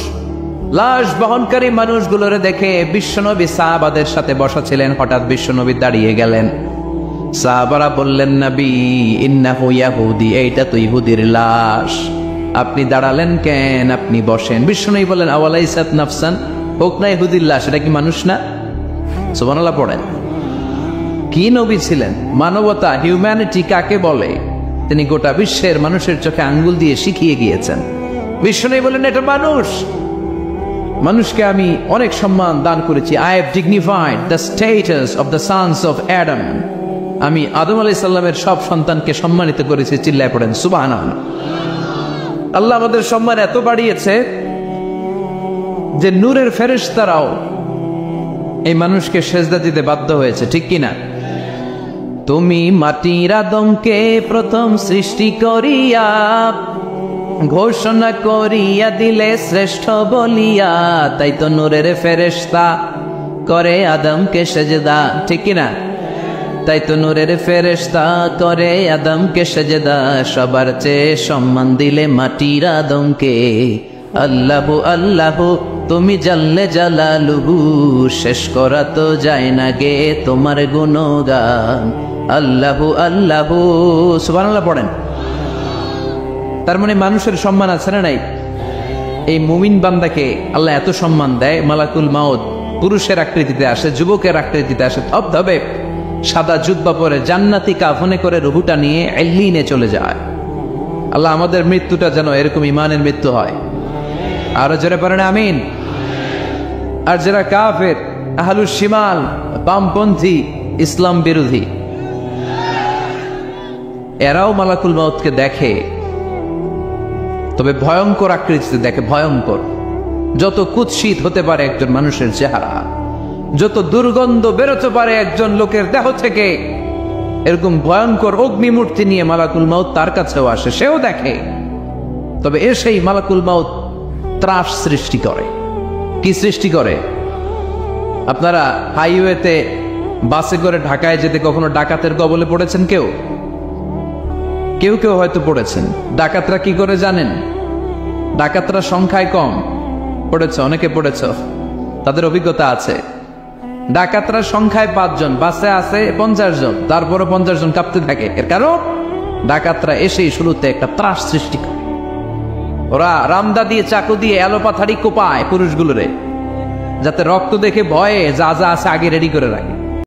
লাশ বহনকারী মানুষগুলোরে দেখে বিশ্বনবী সাহাবাদের সাথে বসা ছিলেন। হঠাৎ বিশ্বনবী দাঁড়িয়ে গেলেন। সাহাবারা বললেন, নবী ইন্নাহু ইয়াহুদি, এইটা তো ইহুদির লাশ, আপনি দাঁড়ালেন কেন? আপনি বসেন। বিশ্বনবী বললেন, আওয়ালাইসাত নাফসান, হোক না ইহুদির লাশ, এটা কি মানুষ না? সুবহানাল্লাহ পড়েন। কি নবী ছিলেন! মানবতা, হিউম্যানিটি কাকে বলে তিনি গোটা বিশ্বের মানুষের চোখে আঙ্গুল দিয়ে শিখিয়ে গিয়েছেন। বিশ্বনবী বললেন, এটা মানুষ, মানুষকে আমি অনেক সম্মান দান করেছি। I have dignified the status of the sons of Adam, আমি আদম আলাইহিস সালামের সব সন্তানকে সম্মানিত করেছি। চিল্লায় পড়েন সুবহানাল্লাহ। আল্লাহ আমাদের সম্মান এত বাড়িয়েছে যে নূরের ফেরেশতারাও এই মানুষকে সেজদা দিতে বাধ্য হয়েছে, ঠিক কিনা? তুমি মাটির আদমকে প্রথম সৃষ্টি করিয়া ঘোষণা করিয়া দিলে শ্রেষ্ঠ বলিয়া, তাই তো নূরের ফেরেশতা করে আদমকে সেজদা, ঠিক কিনা? তাই তো নূরের ফেরেশতা করে আদমকে সেজদা, সবার চেয়ে সম্মান দিলে মাটির আদমকে। আল্লাহু আল্লাহু তুমি জাল্লে জালালুহু, শেষ করা তো যায় না গে তোমার গুণগান। আল্লাহু আল্লাহু, সুবহানাল্লাহ পড়েন। তার মানে মানুষের সম্মান আছে না নাই? এই মুমিন বান্দাকে আল্লাহ এত সম্মান দেয়, মালাকুল মাউত পুরুষের আকৃতিতে আসে, যুবকের আকৃতিতে আসে, ধবধবে সাদা জুব্বা পরে জান্নাতি কাফনে করে রুহুটা নিয়ে এল্লিনে চলে যায়। আল্লাহ আমাদের মৃত্যুটা যেন এরকম ইমানের মৃত্যু হয়। আরো জোরে পড়েন আমিন। আর যারা কাফের, আহলুস শিমাল, বামপন্থী, ইসলাম বিরোধী, এরাও মালাকুল মাউতকে দেখে, তবে ভয়ঙ্কর আকৃতিতে দেখে, ভয়ঙ্কর। যত কুৎসিত হতে পারে একজন মানুষের চেহারা, যত দুর্গন্ধ বেরোতে পারে একজন লোকের দেহ থেকে, এরকম ভয়ঙ্কর অগ্নিমূর্তি নিয়ে মালাকুল মাউত তার কাছেও আসে, সেও দেখে। তবে এসেই মালাকুল মাউত ত্রাস সৃষ্টি করে। কি সৃষ্টি করে? আপনারা হাইওয়েতে বাসে করে ঢাকায় যেতে কখনো ডাকাতের কবলে পড়েছেন? কেউ কেউ কেউ হয়তো পড়েছেন। ডাকাতরা কি করে জানেন? ডাকাতরা সংখ্যায় কম, পড়েছে, অনেকে পড়েছ, তাদের অভিজ্ঞতা আছে। ডাকাতরা সংখ্যায় 5 জন, বাসে আছে 50 জন, তারপরে 50 জন কাঁপতে থাকে। এর কারণ ডাকাতরা এসেই শুরুতে একটা ত্রাস সৃষ্টি করে। ওরা রামদা দিয়ে চাকু দিয়ে এলোপাথারি কোপায় পুরুষগুলোরে, যাতে রক্ত দেখে ভয়ে যা যা আছে আগে রেডি করে রাখে।